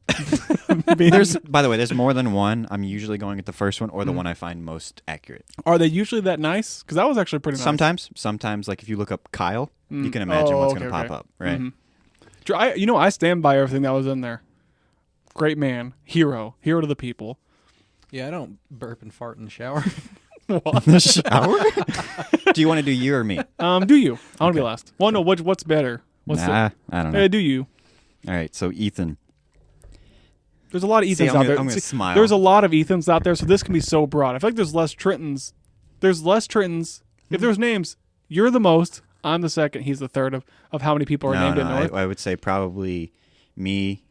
being? By the way, there's more than one. I'm usually going with the first one or the one I find most accurate. Are they usually that nice? Because that was actually pretty nice. Sometimes, like if you look up Kyle, you can imagine what's going to pop up, right? Mhm. I stand by everything that was in there. Great man, hero to the people. Yeah, I don't burp and fart in the shower. In the shower? Do you want to do you or me? Do you? I want to be last. Well, no. What's better? What's I don't know. Hey, do you? All right, so Ethan. There's a lot of Ethans See, I'm out gonna- there. I'm gonna See, smile. There's a lot of Ethans out there, so this can be so broad. I feel like there's less Trentons. There's less Trentons. If there's names, you're the most. I'm the second. He's the third of how many people are named in North. I would say probably me,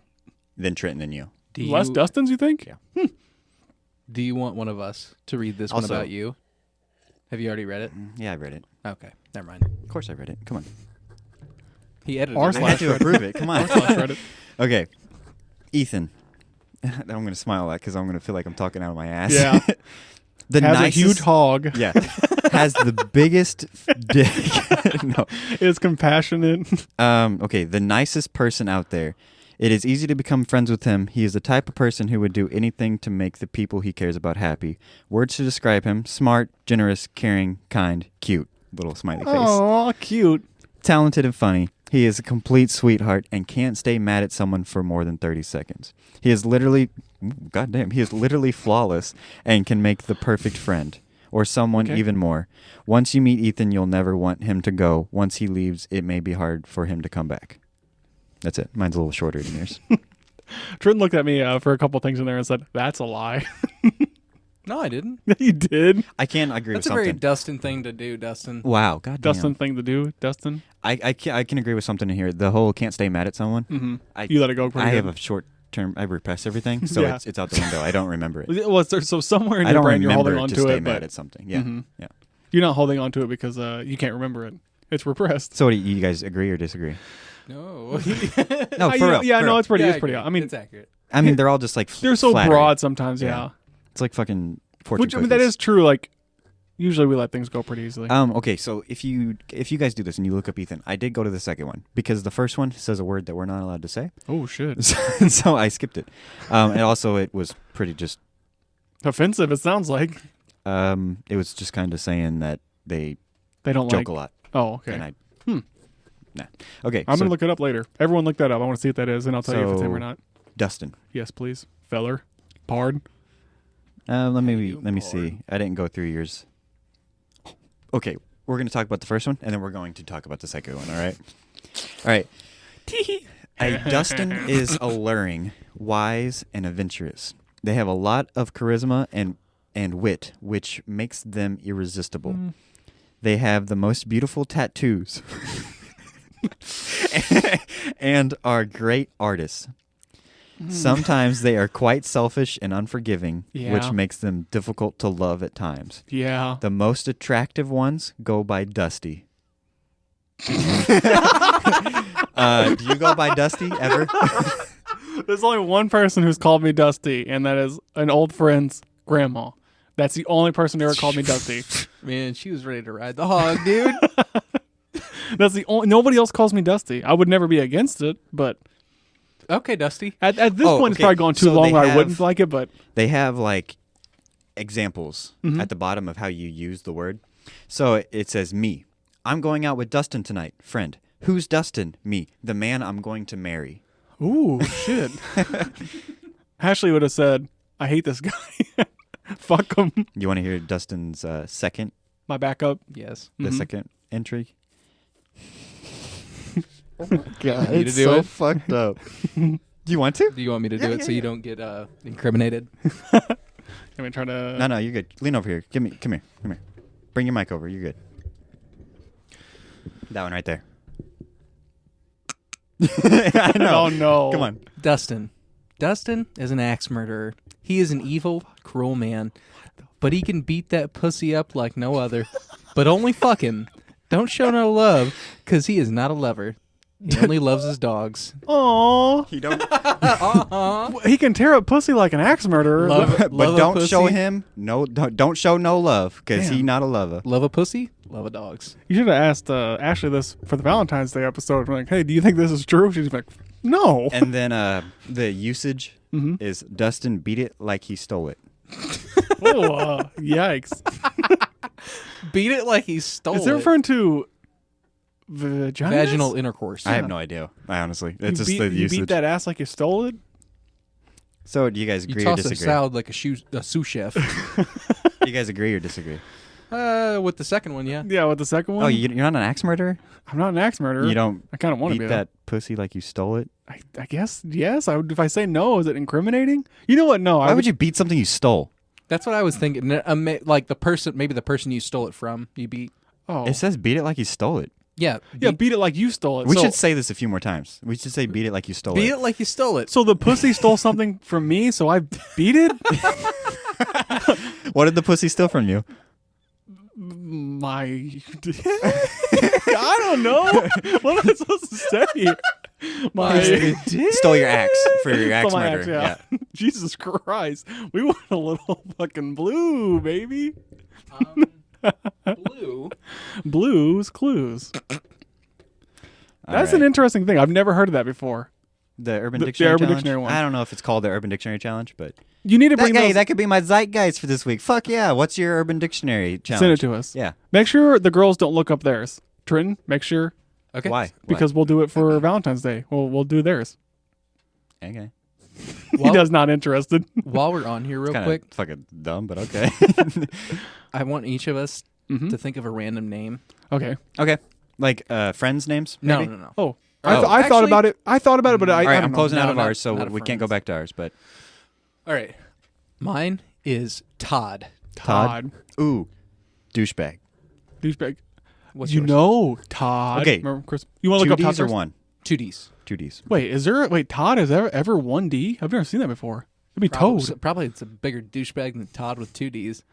then Trenton, then you. Do Less you, Dustins, you think? Yeah. do you want one of us to read this one Also- about you? Have you already read it? Yeah, I read it. Okay, never mind. Of course I read it. Come on. He edited R it. I had to approve it. Come on. Slash Reddit. Okay. Ethan. I'm going to smile at because I'm going to feel like I'm talking out of my ass. Yeah. The Has nicest, a huge hog. Yeah. Has the biggest dick. No. Is compassionate. Okay, the nicest person out there. It is easy to become friends with him. He is the type of person who would do anything to make the people he cares about happy. Words to describe him: smart, generous, caring, kind, cute. Little smiley face. Oh, cute. Talented and funny. He is a complete sweetheart and can't stay mad at someone for more than 30 seconds. He is literally, goddamn, he is literally flawless and can make the perfect friend. Or someone even more. Once you meet Ethan, you'll never want him to go. Once he leaves, it may be hard for him to come back. That's it. Mine's a little shorter than yours. Trenton looked at me for a couple things in there and said, "That's a lie." No, I didn't. You did. I can agree That's with a very something. Dustin thing to do, Dustin. Wow, goddamn. Dustin thing to do. Dustin. I can agree with something in here. The whole can't stay mad at someone. Mm-hmm. I, You let it go pretty I good. have a short term. I repress everything, so Yeah. it's out the window. I don't remember it. Well, so somewhere in I your don't brain you're remember holding on to to stay it, mad but at something. Yeah, Mhm. yeah. you're not holding on to it because you can't remember it. It's repressed. So, what do you guys agree or disagree? No. No, Yeah, for real. yeah, for no, real. it's pretty. Yeah, It's pretty. I mean, it's accurate. I mean, they're all just like they're so flattery. broad sometimes. Yeah. It's like fucking fortune Which I mean, that cookies. is true. Like usually we let things go pretty easily. Okay, so if you guys do this and you look up Ethan, I did go to the second one because the first one says a word that we're not allowed to say. Oh shit! So I skipped it. And also it was pretty just Offensive. It sounds like it was just kind of saying that they don't joke like. a lot. Oh, okay. And nah. Okay, I'm so gonna look it up later. Everyone look that up. I want to see what that is, and I'll tell you if it's him or So- not. Dustin. Yes, please, feller. Pard. Let me see. I didn't go through yours. Okay, we're going to talk about the first one, and then we're going to talk about the second one. All right. Dustin is alluring, wise, and adventurous. They have a lot of charisma and wit, which makes them irresistible. They have the most beautiful tattoos and are great artists. Sometimes they are quite selfish and unforgiving, which Yeah. makes them difficult to love at times. Yeah. The most attractive ones go by Dusty. Do you go by Dusty ever? There's only one person who's called me Dusty, and that is an old friend's grandma. That's the only person who ever called me Dusty. Man, she was ready to ride the hog, dude. That's the only. Nobody else calls me Dusty. I would never be against it, but Okay, Dusty. at this point, it's okay. probably gone too So long. they Where I have- wouldn't like it, but They have like examples Mm-hmm. at the bottom of how you use the word. So it says me. I'm going out with Dustin tonight. Friend. Who's Dustin? Me. The man I'm going to marry. ooh, shit. Ashley would have said, "I hate this guy. Fuck him." You want to hear Dustin's second? My backup. Yes. The second entry? God, It's do so it? fucked up. Do you want to? Do you want me to do it so you don't get incriminated? Let me try to. No, you're good. Lean over here. Come here. Bring your mic over. You're good. That one right there. I know. Oh no. Come on. Dustin. Dustin is an axe murderer. He is an evil, cruel man. But he can beat that pussy up like no other. But only fuck him. Don't show no love, because he is not a lover. He only loves his dogs. Aw. You don't. He can tear up pussy like an axe murderer. But Love a don't show pussy. him. No, don't show no love because he Damn. not a lover. Love a pussy, love a dogs. You should have asked Ashley this for the Valentine's Day episode. Like, hey, do you think this is true? She's like, no. And then the usage is Dustin beat it like he stole it. Oh, yikes. Beat it like he stole Is it it. referring to vaginas? Vaginal intercourse. I have no idea. I honestly, You it's just beat, the you usage. beat that ass like you stole it? So do you guys You agree or toss a disagree? salad like a sous chef. Do you guys agree or disagree? With the second one, yeah. Yeah, with the second one? Oh, you're not an axe murderer? I'm not an axe murderer. You don't I kind of want to beat be that pussy like you stole it? I guess, yes. I would, if I say no, is it incriminating? You know what? No. Why would you beat something you stole? That's what I was thinking. Like the person, maybe the person you stole it from, you beat. Oh. It says beat it like you stole it. Yeah. Yeah, beat it like you stole it. We So- should say this a few more times. We should say beat it like you stole Beat it. it like you stole it. So the pussy stole something from me, so I beat it? What did the pussy steal from you? My... I don't know. What am I supposed to say? My... Stole your axe for your axe Stole my murder. axe, yeah. Jesus Christ. We went a little fucking blue, baby. Blue. Blues Clues. All That's right. an interesting thing. I've never heard of that before. The Urban the Dictionary Urban Challenge? Dictionary one. I don't know if it's called the Urban Dictionary Challenge, but You need to bring those... that could be my zeitgeist for this week. Fuck yeah! What's your Urban Dictionary challenge? Send it to us. Yeah. Make sure the girls don't look up theirs. Trenton, make sure, Okay. Why? because we'll do it for Valentine's Day. We'll do theirs. Okay. He does not interested. While we're on here, real Kinda quick, fucking dumb, but okay. I want each of us Mhm. to think of a random name. Okay. Okay. Like friends' names? No, maybe? no. Oh, Oh, I thought actually- about it. I thought about it, but I All right, don't I'm know. closing out No, of not- ours, so not we can't go friends. back to ours. But All right. Mine is Todd. Todd. ooh, douchebag. Douchebag. What's You yours? know Todd. Okay. Remember Chris? You want to Two look up Todd D's or first? one? 2 Ds. 2 D's. Wait, is there? Wait, Todd is ever 1D? I've never seen that before. It'd be Probably, Toad. probably it's a bigger douchebag than Todd with 2 Ds.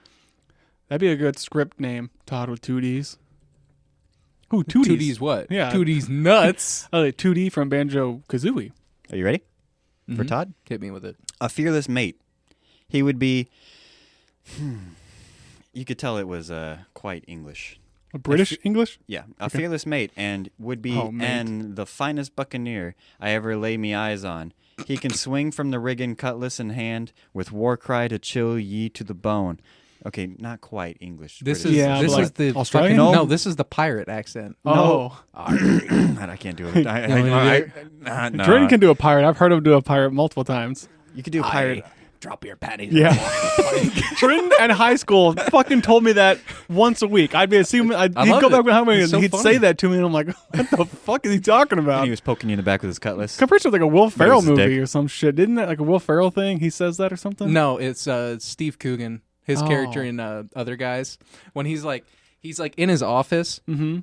That'd be a good script name. Todd with 2Ds. Ooh, 2Ds. 2 Ds what? Yeah. 2 Ds nuts. Oh, 2D from Banjo Kazooie. Are you ready? For Todd? Hit me with it. A fearless mate. He would be... You could tell it was quite English. A British English? Yeah, a fearless mate, and would be and the finest buccaneer I ever lay me eyes on. He can swing from the rigging, cutlass in hand, with war cry to chill ye to the bone. Okay, not quite English. This British. is the Australian? fucking, no, this is the pirate accent. Oh. I can't do it. No. Jordan can do a pirate. I've heard him do a pirate multiple times. You could do a pirate. Drop your panties. Yeah. Jordan in high school fucking told me that once a week. I'd be assuming he'd go back behind me and so he'd funny. say that to me, and I'm like, what the fuck is he talking And about? he was poking you in the back with his cutlass. I'm pretty sure it's like a Will Ferrell his movie dick. or some shit. Didn't that like a Will Ferrell thing? He says that or something? No, it's Steve Coogan, his Oh. character in Other Guys, when he's like in his office. Mm-hmm.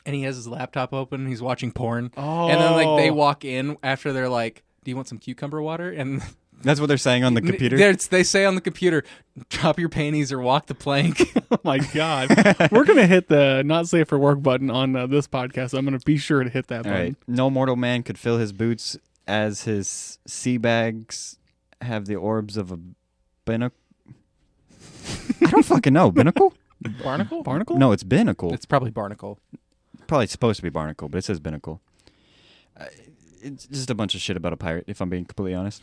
And he has his laptop open and he's watching porn. Oh. And then like they walk in after they're like, "Do you want some cucumber water?" And That's what they're saying on the computer. they say on the computer, "Drop your panties or walk the plank." Oh my God. We're going to hit the not safe for work button on this podcast. I'm going to be sure to hit that All button. right. No mortal man could fill his boots as his sea bags have the orbs of a binnacle. I don't fucking know. Binnacle? Barnacle? Barnacle? No, it's binnacle. It's probably barnacle. Probably supposed to be barnacle, but it says binnacle. It's just a bunch of shit about a pirate, if I'm being completely honest.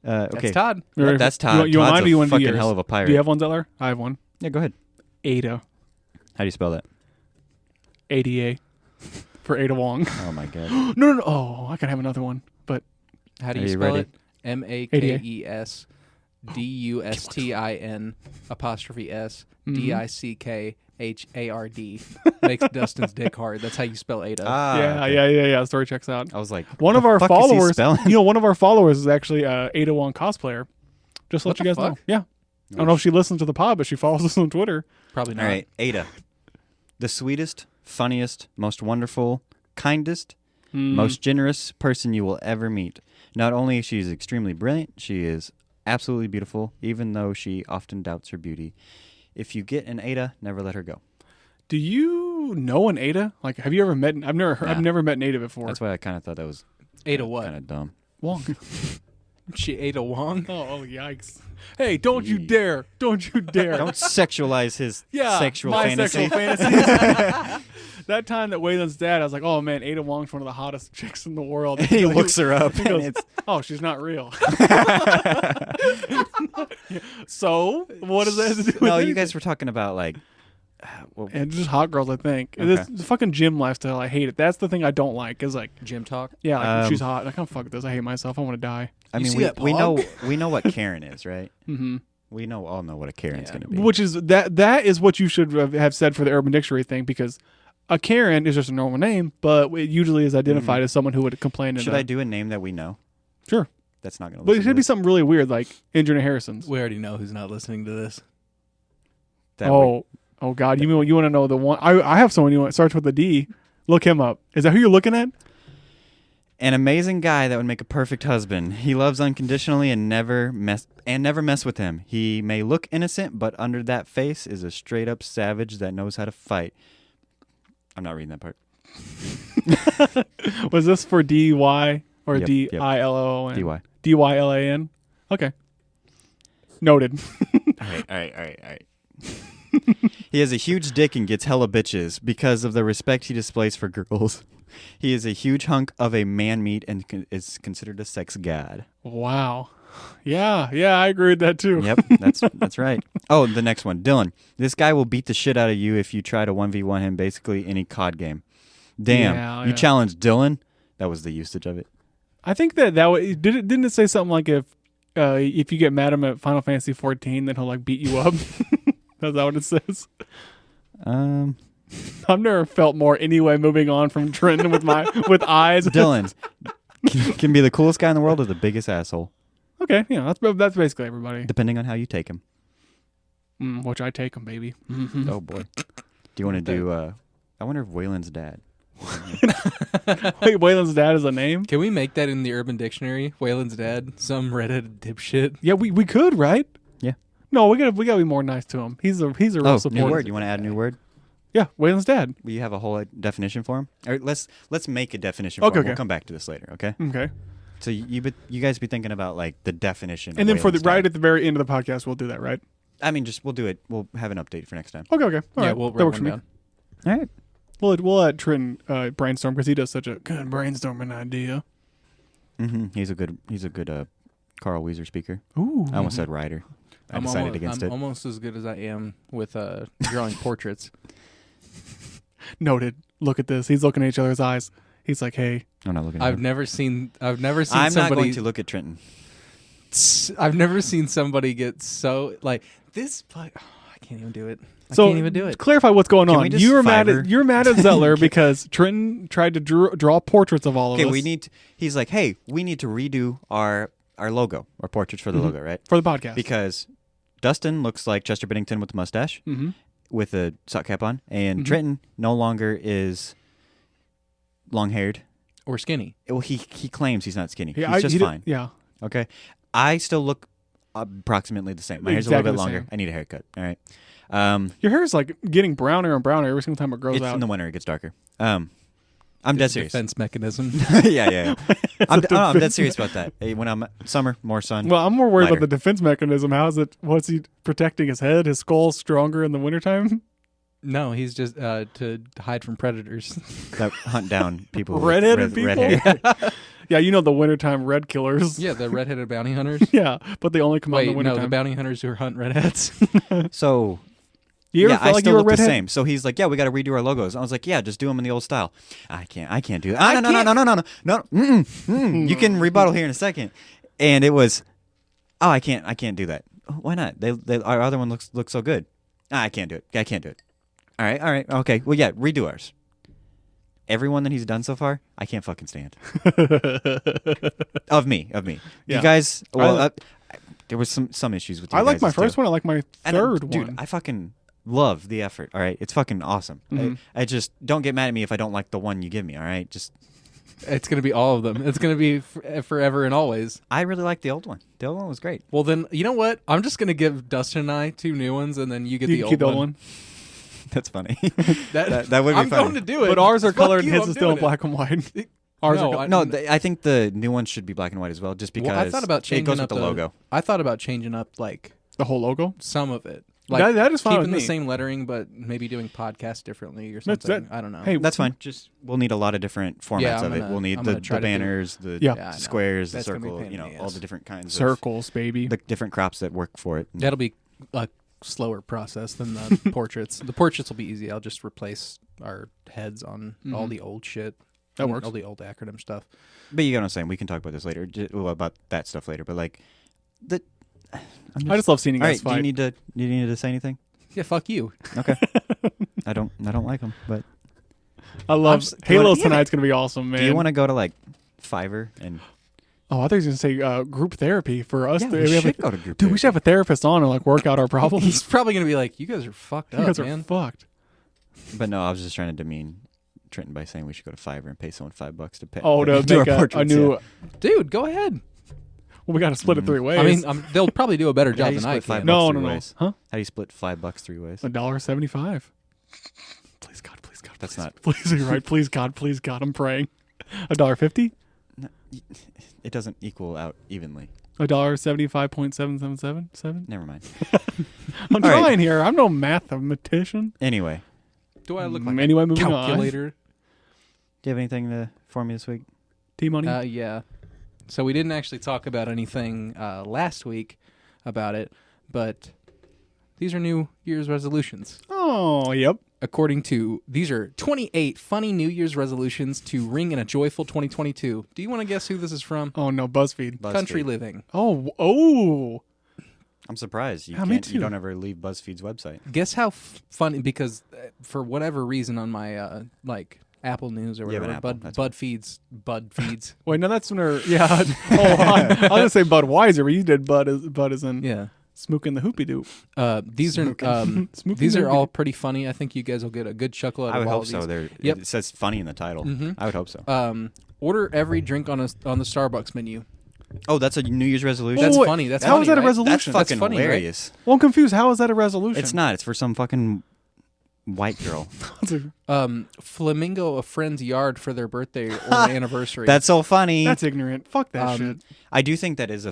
Okay. That's Todd. Yep, that's Todd. You want Todd's mine or you a want to do fucking yours? hell of a pirate. Do you have one, Zeller? I have one. Yeah, go ahead. Ada. How do you spell that? ADA. For Ada Wong. Oh, my God. No. Oh, I can have another one. But How do Are you you spell ready? it? MAKESDUSTIN apostrophe S DICKHARD. Makes Dustin's dick hard. That's how you spell Ada. yeah. The story checks out. I was like, One of the our fuck is he followers, spelling? one of our followers is actually Ada Wong cosplayer. Just to let What you the guys know. fuck? Yeah. I don't know if she listens to the pod, but she follows us on Twitter. Probably not. All right, Ada. The sweetest, funniest, most wonderful, kindest, most generous person you will ever meet. Not only is she extremely brilliant, she is absolutely beautiful, even though she often doubts her beauty. If you get an Ada, never let her go. Do you know an Ada? Like, have you ever met? I've never met an Ada before. That's why I kind of thought that was Ada what? kind of dumb. Wong. She ate a Wong? Oh, yikes! Hey, don't you dare! Don't you dare! Don't sexualize his sexual my fantasy. sexual fantasies. That time that Waylon's dad, I was like, oh man, Ada Wong's one of the hottest chicks in the world. And he looks her up. He and goes, it's, oh, she's not real. So, what does that have to do with no, you anything? guys were talking about like. Well, And just hot girls, I think. Okay. This the fucking gym lifestyle, I hate it. That's the thing I don't like. Is like, Gym talk? yeah, like, Um, she's hot. Like, oh fuck this. I hate myself. I want to die. I You mean, see that we pog? know what Karen is, right? Mm-hmm. We all know what a Karen's Yeah. going to be. Which is that is what you should have said for the Urban Dictionary thing, because a Karen is just a normal name, but it usually is identified as someone who would complain. Should I do a name that we know? Sure. That's not going to. But it should be something really weird, like Engineer Harrison's. We already know who's not listening to this. Oh God! You want to know the one? I have someone you want starts with a D. Look him up. Is that who you're looking at? An amazing guy that would make a perfect husband. He loves unconditionally and never mess with him. He may look innocent, but under that face is a straight up savage that knows how to fight. I'm not reading that part. Was this for D-Y or Yep, D-I-L-O-N? DY. D-Y-L-A-N? Okay. Noted. All right. He has a huge dick and gets hella bitches because of the respect he displays for girls. He is a huge hunk of a man meat and is considered a sex god. Wow. Yeah, I agree with that too. Yep, that's right. Oh, the next one, Dylan. This guy will beat the shit out of you if you try to 1v1 him basically any COD game. Damn, Yeah, you yeah. challenged Dylan? That was the usage of it. I think didn't it say something like if you get mad at him at Final Fantasy 14, then he'll like beat you up? That's that what it says? I've never felt more anyway. Moving on from Trenton with eyes. Dylan can be the coolest guy in the world or the biggest asshole, Okay, yeah, that's basically everybody. depending on how you take him. Which I take them, baby. Mm-hmm. Oh boy. Do you want to do? I wonder if Waylon's dad. Wait, Waylon's dad is a name? Can we make that in the Urban Dictionary? Waylon's dad, some redheaded dipshit. Yeah, we could, right? Yeah. No, we gotta be more nice to him. He's a real supporter. New word. You want to add a new word? Yeah, Waylon's dad. Will you have a whole definition for him? Or let's make a definition for Okay, him. okay. We'll come back to this later. Okay. Okay. So you guys be thinking about like the definition. And then for right at the very end of the podcast, we'll do that, right? I mean, we'll do it. We'll have an update for next time. Okay. All right. We'll that works write for me. down. All right. We'll let Trenton brainstorm because he does such a good brainstorming idea. Mm-hmm. He's a good Carl Weezer speaker. Ooh. I almost said writer. I decided against it. I'm almost as good as I am with drawing portraits. Noted. Look at this. He's looking at each other's eyes. He's like, "Hey." I'm not looking at I've him. never seen I'm somebody. not going to look at Trenton. I've never seen somebody get so like this. I can't even do it. I So can't even do it. clarify what's going Can on. we just You're Fiverr? mad at Zettler because Trenton tried to draw portraits of all of us. Okay, he's like, hey, we need to redo our logo, our portraits for the logo, right? for the podcast. Because Dustin looks like Chester Bennington with the mustache, Mm-hmm. with a sock cap on, and Mhm. Trenton no longer is long-haired. Or skinny. Well, he claims he's not skinny. Yeah, He's just fine. Yeah. Okay, I still look approximately the same. My hair's a Exactly little bit the longer. same. I need a haircut. All right. Your hair is like getting browner and browner every single time it grows It's out. in the winter. It gets darker. I'm dead serious. Defense mechanism. yeah. I'm dead serious about that. Hey, when I'm summer, more sun. Well, I'm more worried lighter. about the defense mechanism. What's he protecting his head? His skull's stronger in the wintertime? No, he's just to hide from predators. That hunt down people. with Redheaded red people? hair. Yeah, you know the wintertime red killers. Yeah, the redheaded bounty hunters. Yeah, but they only come out in Wait, the wintertime. no, the bounty hunters who hunt redheads. So You ever yeah, felt I like still you were a look the redhead? same. So he's like, yeah, we got to redo our logos. I was like, yeah, just do them in the old style. I can't do that. I No. You can rebuttal here in a second. And it was, I can't do that. Oh, why not? Our other one looks so good. I can't do it. I can't do it. All right. Okay. Well, yeah, redo ours. Everyone that he's done so far, I can't fucking stand. Of me. Yeah. You guys, well, there was some issues with you I like guys' my first too. one. I like my And, third dude, one. I fucking love the effort. All right, it's fucking awesome. Mhm. I just don't get mad at me if I don't like the one you give me. All right, just It's gonna be all of them. It's gonna be forever and always. I really like the old one. The old one was great. Well, then you know what? I'm just gonna give Dustin and I 2 new ones, and then you get You the can old keep the one. old one. That's funny. That would be I'm funny. going to do it. But ours are Fuck colored and you, his I'm is still in doing it. black and white. Ours No, are No, I think the new one should be black and white as well, just because Well, I thought about changing it goes up with the logo. I thought about changing up like the whole logo. some of it. Like That is fine keeping with the me. same lettering, but maybe doing podcasts differently or That's something. that- I don't know. Hey, That's fine. Just we'll need a lot of different formats Yeah, I'm of it. gonna- We'll need I'm the gonna try to do it. banners, the Yeah. Yeah, I know. squares, the That's gonna be a circle, pain in the all ass. the different kinds of circles, baby. the different crops that work for it. That'll be a slower process than the portraits. The portraits will be easy. I'll just replace our heads on all the old shit. That works. All the old acronym stuff. But you get what I'm saying. We can talk about this later. About that stuff later. But like, I just love seeing you all guys right. fight. Do you need to say anything? Yeah, fuck you. Okay. I don't like them. But I love Halo yeah. tonight's gonna be awesome, man. do you want to go to like Fiverr and? Oh, I thought he was gonna say group therapy for us. Yeah, to, we have should a, go to group dude, we should have a therapist on and like work out our problems. He's probably gonna be like, "You guys are fucked you up, guys are man." fucked. But no, I was just trying to demean Trenton by saying we should go to Fiverr and pay someone $5 to pay. Oh, to do make our a portraits, new. yeah. Dude, go ahead. Well, we got to split it 3 ways. I mean, they'll probably do a better How job do you than I split can. $5 no. three ways? Huh? How do you split $5 3 ways? $1.75. Please God, That's please, not. Please, you're right. Please God, I'm praying. $1.50. It doesn't equal out evenly. $1.75.7777. Never mind. I'm All right. trying here. I'm no mathematician. Anyway, Do I look like Anyway, a moving calculator? do you have anything for me this week? T-money. Yeah. So we didn't actually talk about anything last week about it, but these are New Year's resolutions. Oh, yep. According to, these are 28 funny New Year's resolutions to ring in a joyful 2022. Do you want to guess who this is from? Oh no, BuzzFeed. Country BuzzFeed. Living. Oh. I'm surprised you Yeah, me can't. You too. don't ever leave BuzzFeed's website. Guess how funny, because for whatever reason on my like Apple News or You have whatever, an Apple, that's Bud feeds. Wait, no, that's when her. Yeah. I was gonna say Budweiser, but you did Bud as in Yeah. smoking the hoopy doop. These are Smoking these the are all pretty funny. I think you guys will get a good chuckle out I of would all hope of so. these. There, Yep. it says funny in the title. Mhm. I would hope so. Order every drink on the Starbucks menu. Oh, that's a New Year's resolution. That's wait, funny. That's how funny, is that a right? resolution? That's fucking funny, right? hilarious. Well, I'm confused. How is that a resolution? It's not. It's for some fucking white girl. Flamingo a friend's yard for their birthday or anniversary. That's so funny. That's ignorant. Fuck that shit. I do think that is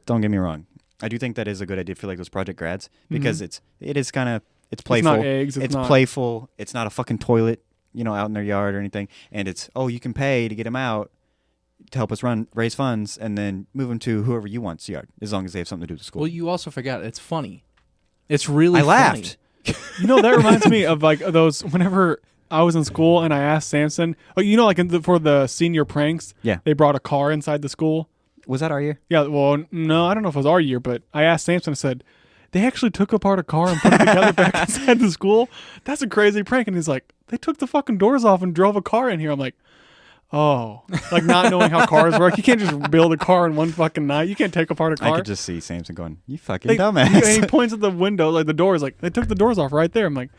don't get me wrong. I do think that is a good idea for like those project grads because it is kind of it's playful. It's not eggs. It's playful. It's not a fucking toilet, out in their yard or anything. And it's you can pay to get them out to help us raise funds and then move them to whoever you want's yard as long as they have something to do with school. Well, you also forgot it's funny. It's really. I laughed. That reminds me of like those whenever I was in school and I asked Samson, for the senior pranks, they brought a car inside the school. Was that our year? Yeah, well, no, I don't know if it was our year, but I asked Samson, I said, they actually took apart a car and put it together back inside the school? That's a crazy prank. And he's like, they took the fucking doors off and drove a car in here. I'm like, oh, like not knowing how cars work. You can't just build a car in one fucking night. You can't take apart a car. I could just see Samson going, you fucking dumbass. He points at the window, like the doors, like they took the doors off right there. I'm like,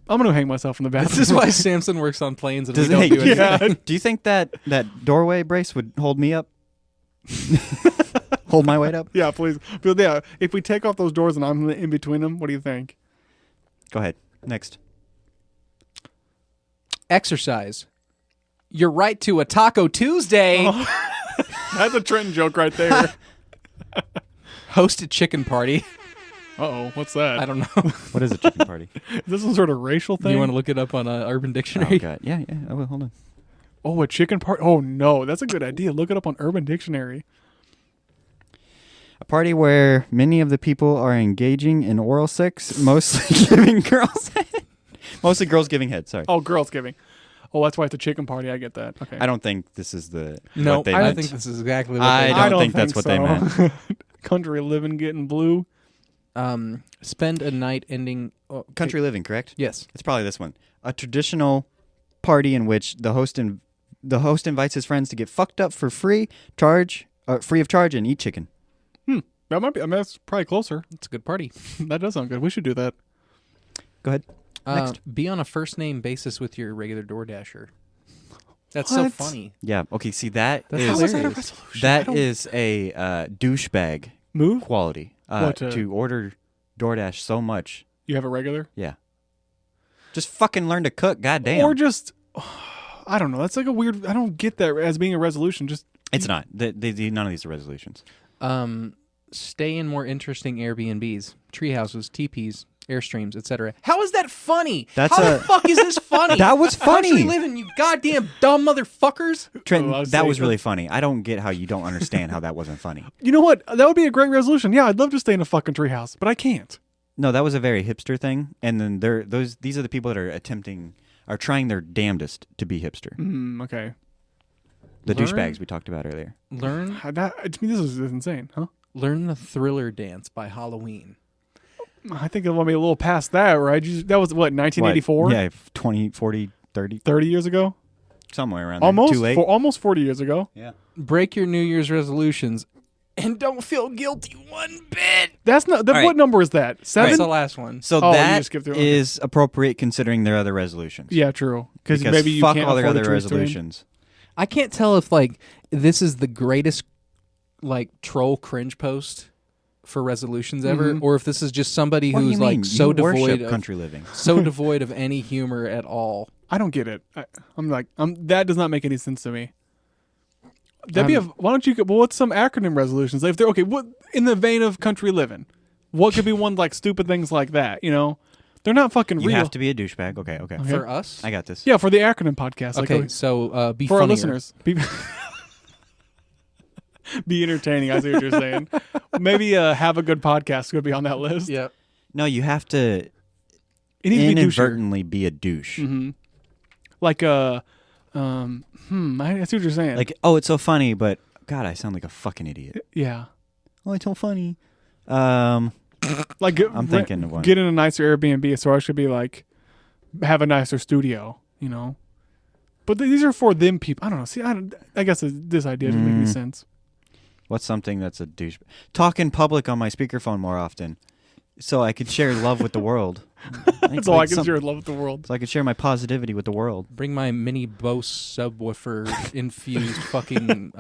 I'm going to hang myself in the bathroom. This is why Samson works on planes and we don't do anything. Yeah. Do you think that doorway brace would hold me up? Hold my weight up? Yeah, please. But yeah, if we take off those doors and I'm in between them, what do you think? Go ahead. Next. Exercise. You're right to a Taco Tuesday. Oh. That's a Trenton joke right there. Host a chicken party. Uh-oh, what's that? I don't know. What is a chicken party? Is this some sort of racial thing? You want to look it up on Urban Dictionary? Oh, God. Yeah, I will. Hold on. Oh, a chicken party? Oh, no. That's a good idea. Look it up on Urban Dictionary. A party where many of the people are engaging in oral sex, mostly giving girls head. Mostly girls giving head, sorry. Oh, girls giving. Oh, that's why it's a chicken party. I get that. Okay. I don't think this is the No, what they I meant. think this is exactly what I they don't meant. think that's what they meant. Country living, getting blue. Spend a night ending... Country living, correct? Yes. It's probably this one. A traditional party in which the host invites his friends to get fucked up for free of charge and eat chicken. That might be. I mean, that's probably closer. It's a good party. That does sound good. We should do that. Go ahead. Next. Be on a first name basis with your regular DoorDasher. That's What? so funny. Yeah. Okay. See, that That's is How is that a hilarious. resolution? that is a douchebag Move? quality. What, to order DoorDash so much. You have a regular? Yeah. Just fucking learn to cook. Goddamn. Or just, I don't know. That's like a weird, I don't get that as being a resolution. Just It's not. None of these are resolutions. Stay in more interesting Airbnbs, treehouses, teepees, Airstreams, etc. How is that funny? That's How the fuck is this funny? That was funny. Country living, you goddamn dumb motherfuckers. Trenton, I was that saying- was really funny. I don't get how you don't understand how that wasn't funny. You know what? That would be a great resolution. Yeah, I'd love to stay in a fucking treehouse, but I can't. No, that was a very hipster thing. And then these are the people that are trying their damnedest to be hipster. Okay. The Learn- douchebags we talked about earlier. Learn To me, this is insane, huh? the Thriller dance by Halloween. I think it will be a little past that, right? That was, what, 1984? Yeah, 20, 40, 30, 30 years ago? somewhere around there. Almost. Too late. Almost 40 years ago. Yeah. Break your New Year's resolutions and don't feel guilty one bit. That's not. All right. What number is that? 7? That's the last one. So Oh, you that just skipped through it. is appropriate considering their other resolutions. Yeah, true. Because Maybe you fuck can't all their afford other a trees to win. resolutions. I can't tell if this is the greatest troll cringe post for resolutions ever, or if this is just somebody What do who's you mean? so You devoid worship of country living. so devoid of any humor at all. I don't get it. That does not make any sense to me. That'd be why don't you? Well, what's some acronym resolutions? If they're okay, what in the vein of country living? What could be one like stupid things like that? You know, they're not fucking You real. have to be a douchebag. Okay. For us? I got this. Yeah, for the acronym podcast. Okay, so be for our funnier. listeners, be entertaining. I see what you're saying. Maybe have a good podcast could be on that list. Yep. No, you have to It needs to be douchey. inadvertently be a douche. Like I see what you're saying. Like, oh, it's so funny, but God, I sound like a fucking idiot. yeah. Oh, it's so funny. Like I'm thinking of one. Get in a nicer Airbnb, so I should be like, have a nicer studio, you know. But these are for them people. I don't know. See, I guess this idea doesn't make any sense. What's something that's a douche? Talk in public on my speakerphone more often, so I could share love with the world. That's all I can share. Love with the world. So I could share my positivity with the world. Bring my mini Bose subwoofer infused fucking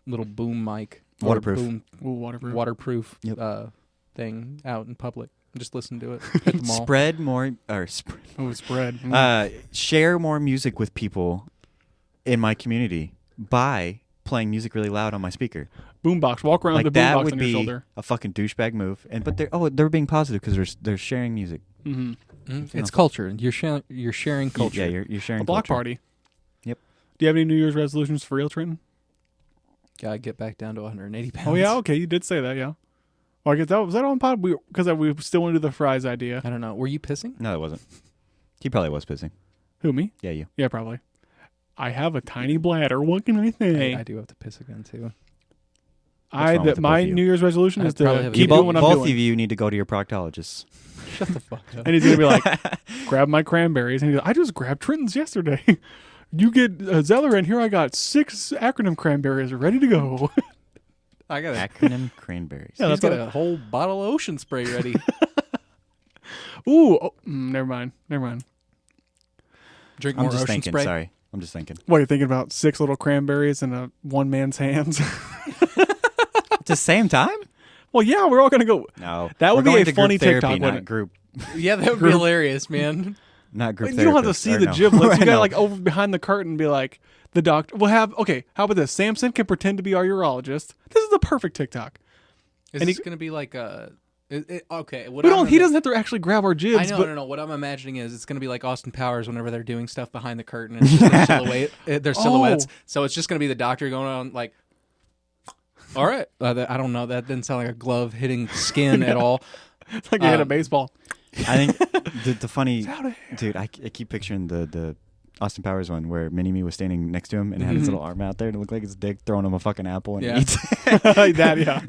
little boom mic. Or Waterproof. boom Ooh, waterproof. waterproof Yep. thing out in public. Just listen to it at the mall. Spread more spread. Oh, spread. Share more music with people in my community by playing music really loud on my speaker. Boombox. Walk around Like with the that boombox would on your be shoulder. a fucking douchebag move. They're being positive because they're sharing music. It's culture. You're sharing culture. Yeah, you're sharing A block culture. party. Yep. Do you have any New Year's resolutions for real, Trenton? Gotta get back down to 180 pounds. Oh yeah, okay, you did say that, yeah. Well, I guess was that on pod? Because we still want to do the fries idea. I don't know. Were you pissing? No, it wasn't. He probably was pissing. Who, me? Yeah, you. Yeah, probably. I have a tiny bladder. What can I say? I do have to piss again too. wrong with the My both of you? New Year's resolution is probably to have keep a- doing what I'm Both doing. of you need to go to your proctologist. Shut the fuck up. And he's gonna be like, grab my cranberries, and he's like, I just grabbed Trenton's yesterday. You get Zeller, and here I got 6 acronym cranberries ready to go. I got Acronym cranberries. Yeah, He's that's got a whole bottle of ocean spray ready. Ooh, never mind. Drink I'm more just ocean thinking. spray. Sorry. I'm just thinking. What are you thinking about? 6 little cranberries in a one man's hands? At the same time? Well, yeah, we're all gonna go. No. That would We're be going a to funny group therapy, TikTok, not wouldn't it? group. Yeah, that would be hilarious, man. Not group You therapy. don't have to see the giblets. You gotta like over behind the curtain and be like, the doctor. We'll have. Okay, how about this? Samson can pretend to be our urologist. This is the perfect TikTok. Is And this he- going to be like a... okay. What We don't. I'm He ima- doesn't have to actually grab our jibs. I know, but no. What I'm imagining is it's going to be like Austin Powers whenever they're doing stuff behind the curtain and it's just their silhouettes. Oh. So it's just going to be the doctor going on like, all right. I don't know. That didn't sound like a glove hitting skin at all. it's like you hit a baseball. I think the funny... Out of Dude, I keep picturing the Austin Powers one where Mini-Me was standing next to him and had his little arm out there and it looked like his dick throwing him a fucking apple and Yeah. he eats Like that, yeah.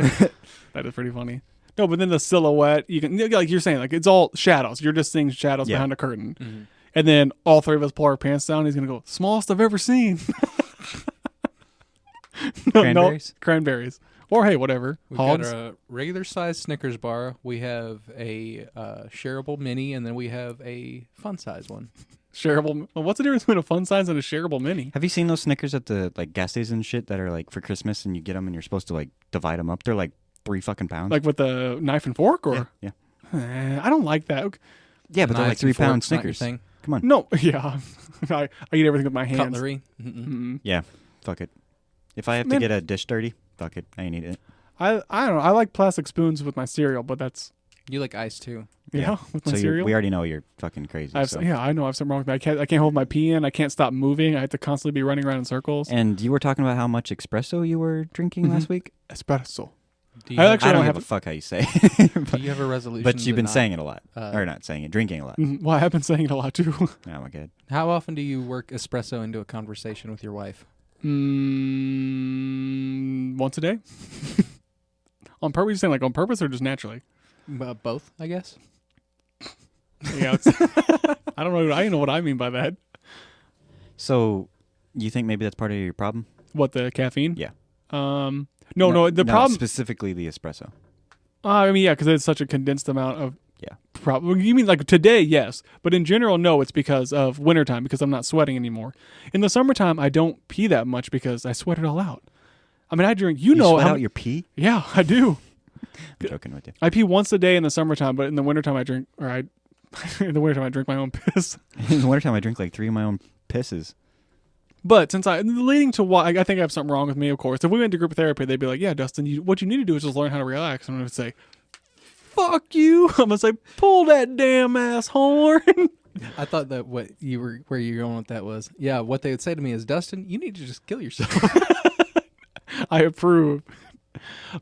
That is pretty funny. No, but then the silhouette, you can, like you're saying, like it's all shadows. You're just seeing shadows Yeah. behind a curtain. Mm-hmm. And then all 3 of us pull our pants down. He's going to go, smallest I've ever seen. Cranberries? Cranberries. Or hey, whatever. We've Hogs. got a regular size Snickers bar. We have a shareable mini, and then we have a fun size one. Shareable. Well, what's the difference between a fun size and a shareable mini? Have you seen those Snickers at the like gas stations and shit that are like for Christmas and you get them and you're supposed to like divide them up? They're like 3 fucking pounds. Like with the knife and fork? Or yeah. I don't like that. Yeah, but they're like Knives and 3 pound forks, not your Snickers. thing. Come on. No, yeah. I eat everything with my hands. Cutlery. Mm-mm. Yeah, fuck it. If I have Man. to get a dish dirty, fuck it. I ain't eating it. I don't know. I like plastic spoons with my cereal, but that's You like ice too. yeah with my So cereal. we already know you're fucking crazy. So. Yeah, I know I have something wrong with me. I can't hold my pee in. I can't stop moving. I have to constantly be running around in circles. And you were talking about how much espresso you were drinking last week? Espresso. Do you, I have, actually I don't don't give have a fuck how you say do it. you have a resolution? But you've been to saying it a lot. uh, Or not saying it, drinking a lot. Well, I have been saying it a lot too. Oh my god. How often do you work espresso into a conversation with your wife? Once a day. On purpose? You saying like on purpose or just naturally? Both, I guess. Yeah. I don't know. I don't know what I mean by that. So you think maybe that's part of your problem? What, the caffeine? Yeah. No. The problem. Specifically the espresso. I mean, yeah, because it's such a condensed amount of. Yeah. You mean like today? Yes, but in general, no. It's because of wintertime because I'm not sweating anymore. In the summertime, I don't pee that much because I sweat it all out. I mean, I drink. You know, sweat how out your pee? yeah, I do. I'm joking with you. I pee once a day in the summertime, but in the wintertime, I drink. In the wintertime, I drink my own piss. In the wintertime, I drink like 3 of my own pisses. But since leading to why I think I have something wrong with me, of course. If we went to group therapy, they'd be like, "Yeah, Dustin, what you need to do is just learn how to relax." And I'm gonna say, "Fuck you!" I'm gonna say, "Pull that damn ass horn." I thought that where you were going with that was, yeah, what they would say to me is, Dustin, you need to just kill yourself. I approve.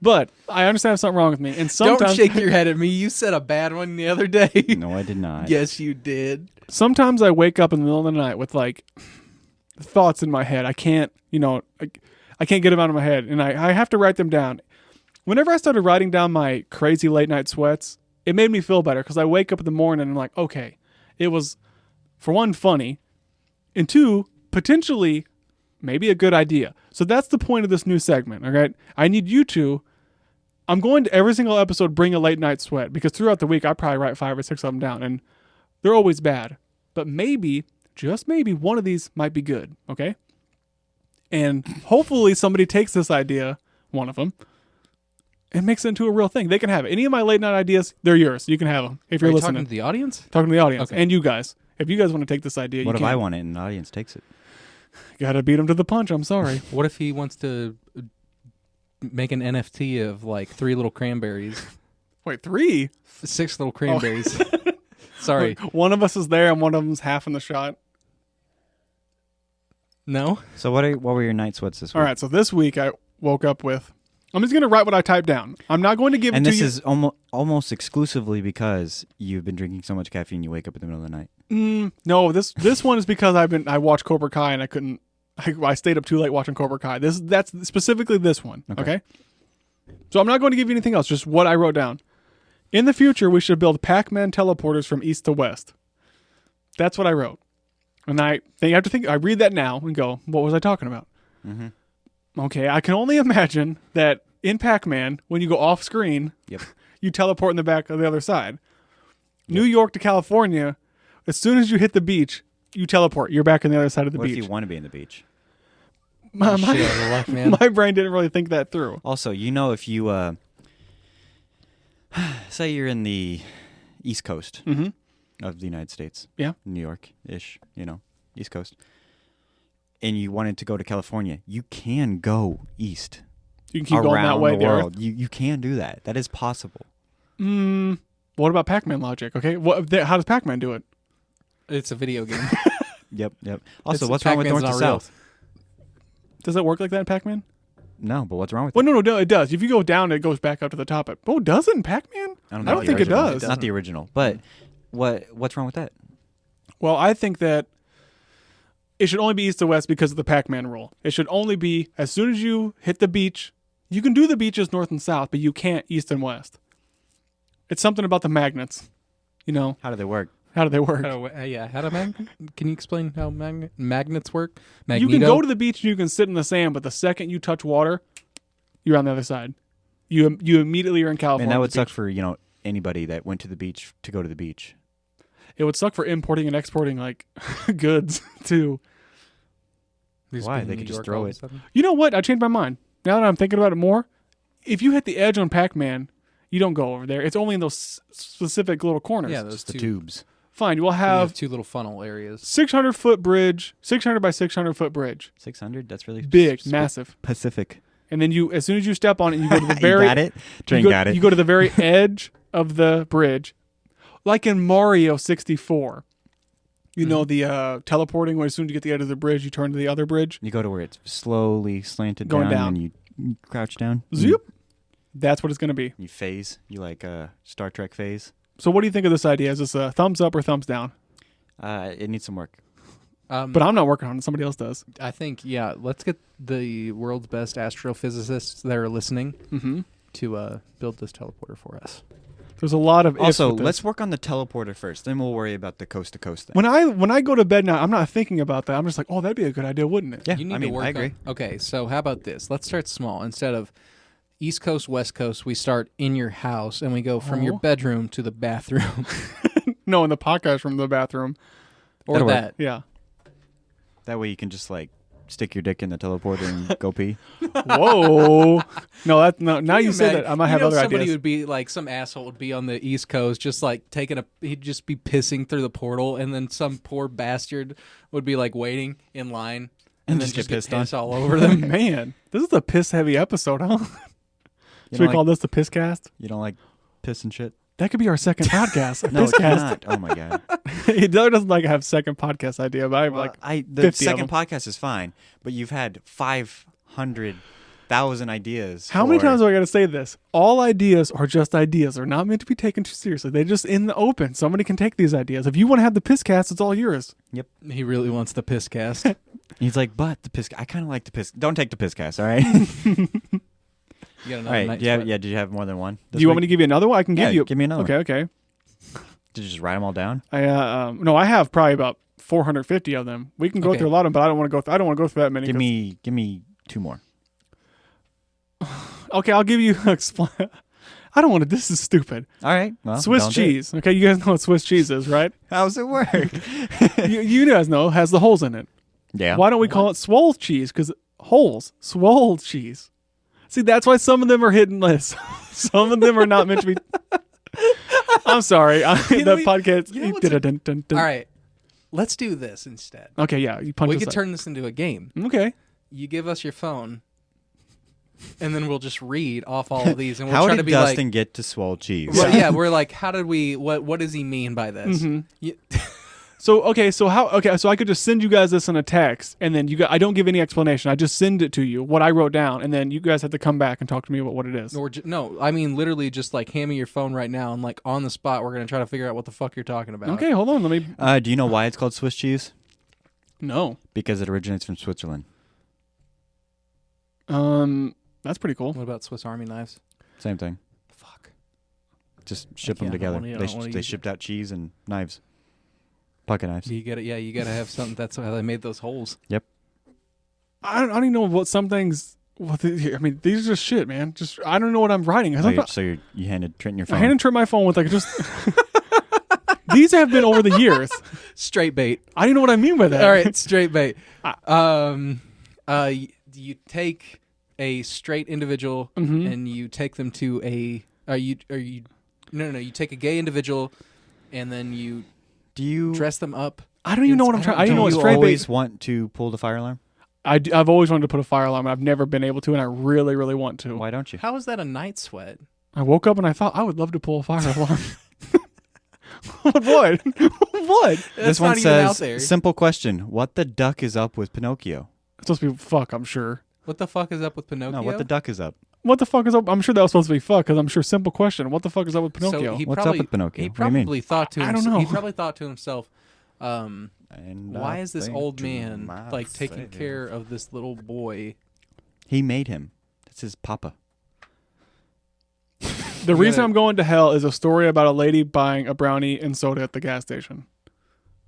But I understand there's something wrong with me, and sometimes Don't shake your head at me. You said a bad one the other day. No, I did not. Yes, you did. sometimes I wake up in the middle of the night with like thoughts in my head. I can't, I can't get them out of my head, and I have to write them down. Whenever I started writing down my crazy late night sweats, it made me feel better because I wake up in the morning and I'm like, okay, it was, for one, funny, and 2, potentially maybe a good idea. So that's the point of this new segment, all right? I need you to, I'm going to every single episode bring a late night sweat because throughout the week I probably write 5 or 6 of them down and they're always bad. But maybe, just maybe, one of these might be good, okay? And hopefully somebody takes this idea, one of them, and makes it into a real thing. They can have it. Any of my late night ideas, they're yours. You can have them if you're listening. Talking to the audience? Talking to the audience Okay. and you guys. If you guys want to take this idea, What you if can. I want it and the audience takes it? Gotta beat them to the punch. I'm sorry. What if he wants to make an NFT of like 3 little cranberries? Wait, 3? 6 little cranberries. Sorry. One of us is there and one of them's half in the shot. No? So what were your night sweats this week? All right, so this week I woke up with. I'm just going to write what I typed down. I'm not going to give And it this to you. is almost exclusively because you've been drinking so much caffeine you wake up in the middle of the night. No, this one is because I watched Cobra Kai and I couldn't. I stayed up too late watching Cobra Kai. That's specifically this one. Okay. So I'm not going to give you anything else. Just what I wrote down. In the future, we should build Pac-Man teleporters from east to west. That's what I wrote. And I read that now and go, what was I talking about? Mm-hmm. Okay, I can only imagine that in Pac-Man, when you go off screen, Yep. you teleport in the back of the other side. New York to California, as soon as you hit the beach, you teleport. You're back on the other side of the What beach. if you want to be in the beach? Shit out of luck, man. My brain didn't really think that through. Also, if you say you're in the East Coast of the United States, Yeah. New York-ish, East Coast, and you wanted to go to California, you can go east. You can keep going that around way. the There. world. You can do that. That is possible. What about Pac-Man logic? Okay, how does Pac-Man do it? It's a video game. Yep. Also, It's- what's wrong with Pac-Man's north to not real. south? Does it work like that in Pac-Man? No, but what's wrong with Well, it? no, it does. If you go down, it goes back up to the top. Oh, does it in Pac-Man? I I know don't the think it original. does. Not the original. But what's wrong with that? Well, I think that it should only be east to west because of the Pac-Man rule. It should only be as soon as you hit the beach. You can do the beaches north and south, but you can't east and west. It's something about the magnets. How do they work? How do they work? Can you explain how magnets work? You can go to the beach and you can sit in the sand, but the second you touch water, you're on the other side. You immediately are in California. And that would suck for anybody that went to the beach to go to the beach. It would suck for importing and exporting like goods too. Why? They could just throw it. You know what? I changed my mind. Now that I'm thinking about it more, if you hit the edge on Pac-Man, you don't go over there. It's only in those specific little corners. Yeah, those Just the two. tubes. Fine, we'll You have 2 little funnel areas. 600-foot bridge, 600 by 600-foot bridge. 600? That's really Big, massive. Pacific. And then as soon as you step on it, you go to the You very got it? Train got it. You go to the very edge of the bridge. Like in Mario 64. You know the teleporting where as soon as you get to the edge of the bridge, you turn to the other bridge. You go to where it's slowly slanted Going down. and you crouch down. Zoop. That's what it's going to be. You phase. You like Star Trek phase. So what do you think of this idea? Is this a thumbs up or thumbs down? It needs some work. But I'm not working on it. Somebody else does. I think, let's get the world's best astrophysicists that are listening to build this teleporter for us. There's a lot of ifs Also, with this. let's work on the teleporter first. Then we'll worry about the coast-to-coast thing. When I go to bed now, I'm not thinking about that. I'm just like, oh, that'd be a good idea, wouldn't it? Yeah, You need I mean, to work I agree. Okay, so how about this? Let's start small. Instead of East Coast, West Coast, we start in your house and we go from your bedroom to the bathroom. No, in the podcast from the bathroom. Or That'll work. that. Yeah. That way you can just stick your dick in the teleporter and go pee. Whoa. No. Now you say that, I might have other somebody ideas. would be like, some asshole would be on the East Coast just like he'd just be pissing through the portal, and then some poor bastard would be like waiting in line and then just get just get pissed on. piss all over them. Man, this is a piss heavy episode, huh? Should don't we call this the piss cast? You don't like piss and shit? That could be our second podcast. A No, piss it's cast. not. Oh my god. It doesn't like have second podcast idea, but I have The 50 of second them. podcast is fine, but you've had 500,000 ideas. How many for- times do I got to say this? All ideas are just ideas. They're not meant to be taken too seriously. They're just in the open. Somebody can take these ideas. If you want to have the piss cast, it's all yours. He really wants the piss cast. He's like, but the piss. I kind of like the piss. Don't take the piss cast, all right? You got all another right. night Yeah. sweat. Did you have more than one? Do you want me to give you another one? I can Yeah, give you. give me another one. Okay. Did you just write them all down? No, I have probably about 450 of them. We can go Okay. through a lot of them, but I don't want to go. I don't want to go through that many. Give me 2 more. Okay, I'll give you. I don't want to. This is stupid. All right. Well, Swiss don't do it. cheese. Okay, you guys know what Swiss cheese is, right? How's it work? you guys know it has the holes in it. Yeah. Why don't we call it swole cheese? Because holes, swole cheese. See, that's why some of them are hit and miss. Some of them are not meant to be. I'm sorry. The podcast. All right. Let's do this instead. Okay, yeah. You punch We us could up. turn this into a game. Okay. You give us your phone, and then we'll just read off all of these, and we'll How try did to be Dustin like, get to swole cheese? well, yeah, we're like, how did we? What does he mean by this? So I could just send you guys this in a text, and then I don't give any explanation. I just send it to you, what I wrote down, and then you guys have to come back and talk to me about what it is. Or no, I mean literally just like hand me your phone right now, and like on the spot, we're gonna try to figure out what the fuck you're talking about. Okay, hold on. Let me. Do you know why it's called Swiss cheese? No. Because it originates from Switzerland. That's pretty cool. What about Swiss Army knives? Same thing. Fuck. Just ship them can't- I don't together. wanna- I don't wanna They use shipped out cheese and knives. Pocket knives. You get it. Yeah, you gotta have something. That's how they made those holes. Yep. I don't even know what some things. I mean, these are just shit, man. Just I don't know what I'm writing. So you handed Trenton your phone. I handed Trent my phone with like just. These have been over the years. Straight bait. I don't know what I mean by that. All right, straight bait. You take a straight individual and you take them to a. You take a gay individual, and then you. Do you dress them up? I don't even know what I'm trying. I didn't know what straight bait. Do you always want to pull the fire alarm? I've always wanted to put a fire alarm. I've never been able to, and I really, really want to. Why don't you? How is that a night sweat? I woke up and I thought I would love to pull a fire alarm. What? What? This one says, simple question. What the duck is up with Pinocchio? It's supposed to be fuck, I'm sure. What the fuck is up with Pinocchio? No, what the duck is up? What the fuck is up? I'm sure that was supposed to be fuck, because I'm sure simple question. What the fuck is up with Pinocchio? So What's up with Pinocchio? He What do you mean? probably thought to I himself. don't know. He probably thought to himself, why is this think old to man like taking myself. care of this little boy? He made him. That's his papa. The reason I'm going to hell is a story about a lady buying a brownie and soda at the gas station.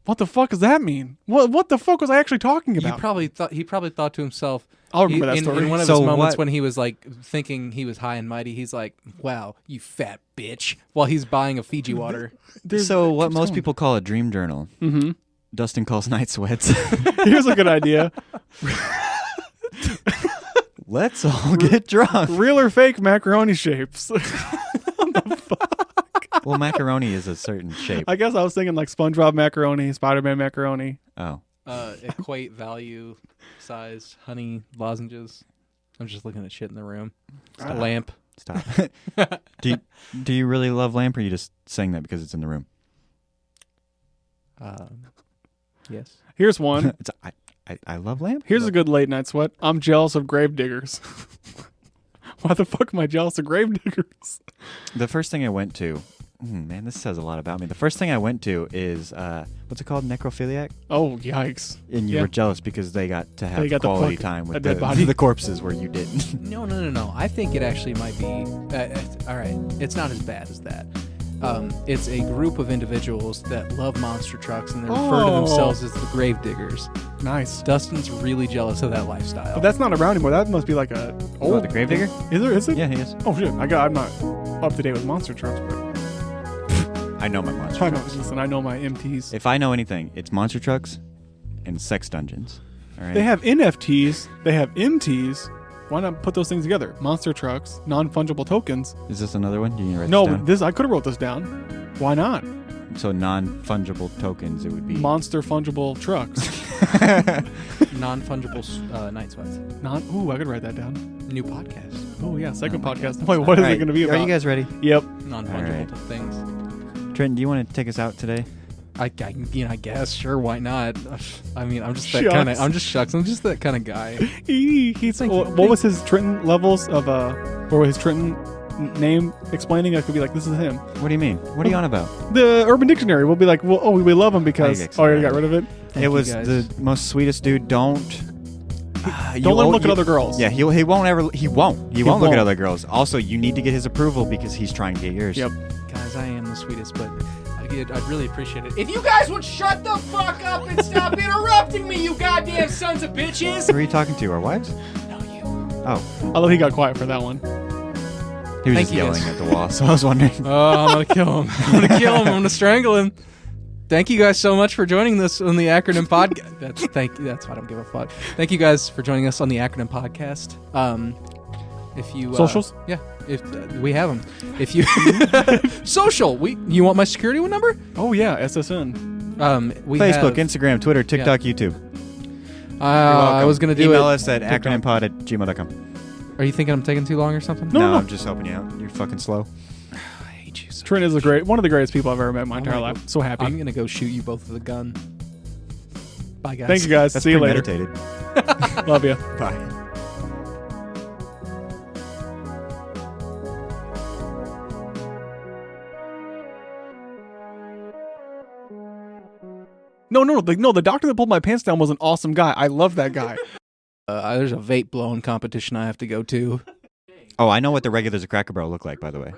What the fuck does that mean? What the fuck was I actually talking about? He probably thought to himself. I'll remember that story. In one of his moments when he was like thinking he was high and mighty, he's like, "Wow, you fat bitch!" While he's buying a Fiji water. So what most people call a dream journal, Dustin calls night sweats. Here's a good idea. Let's all get drunk. Real or fake macaroni shapes. Well, macaroni is a certain shape. I guess I was thinking like SpongeBob macaroni, Spider-Man macaroni. Oh. Equate value size honey lozenges. I'm just looking at shit in the room. Stop. A lamp. Stop. Do you really love lamp, or are you just saying that because it's in the room? Yes. Here's one. I love lamp. Here's a good late night sweat. I'm jealous of grave diggers. Why the fuck am I jealous of grave diggers? The first thing I went to, man, this says a lot about me. The first thing I went to is, what's it called? Necrophiliac? Oh, yikes. And you were jealous because they got to have quality time with the corpses where you didn't. No. I think it actually might be. All right. It's not as bad as that. It's a group of individuals that love monster trucks, and they refer to themselves as the grave diggers. Nice. Dustin's really jealous of that lifestyle. But that's not around anymore. That must be like a the grave digger? Is it? Yeah, he is. Oh shit! I'm not up to date with monster trucks, but I know my monster trucks. Listen, I know my MTs. If I know anything, it's monster trucks and sex dungeons. All right. They have NFTs. They have MTs. Why not put those things together? Monster trucks, non-fungible tokens. Is this another one? You need to write No, this down? I could have wrote this down. Why not? So non-fungible tokens, it would be monster fungible trucks. Non-fungible night sweats. I could write that down. New podcast. Oh yeah, second podcast. Wait, what is it going to be about? Are you guys ready? Yep. Non-fungible things. Trenton, do you want to take us out today? I guess sure. Why not? I mean, I'm just that kind of. I'm just shucks. I'm just that kind of guy. What was his Trenton levels of or his Trenton name explaining? I could be like, this is him. What do you mean? What are you on about? The Urban Dictionary. We'll be like, we love him because. Oh, you got rid of it. It was the most sweetest dude. Don't let him look at other girls. Yeah, he won't look at other girls. Also, you need to get his approval because he's trying to get yours. Yep. Guys, I am the sweetest, but I'd really appreciate it if you guys would shut the fuck up and stop interrupting me, you goddamn sons of bitches. Who are you talking to? Our wives? No, you. Oh. Although he got quiet for that one. He was just yelling at the wall, so I was wondering. Oh, I'm going to kill him. I'm going to kill him. I'm going to strangle him. Thank you guys so much for joining us on the A.C.R.O.N.Y.M podcast. That's why I don't give a fuck. Thank you guys for joining us on the A.C.R.O.N.Y.M podcast. If you Socials? Yeah, if we have them. If you social, you want my security number? Oh yeah, SSN. We Facebook, have, Instagram, Twitter, TikTok, YouTube. I was gonna do Email it. us at acronympod@gmail.com. Are you thinking I'm taking too long or something? No. I'm just helping you out. You're fucking slow. I hate you so Trent is one of the greatest people I've ever met in my entire life. So happy. I'm gonna go shoot you both with a gun. Bye, guys. Thank you guys. That's See you later. premeditated. Love you. Bye. No. The doctor that pulled my pants down was an awesome guy. I love that guy. There's a vape blowing competition I have to go to. Oh, I know what the regulars of Cracker Barrel look like, by the way.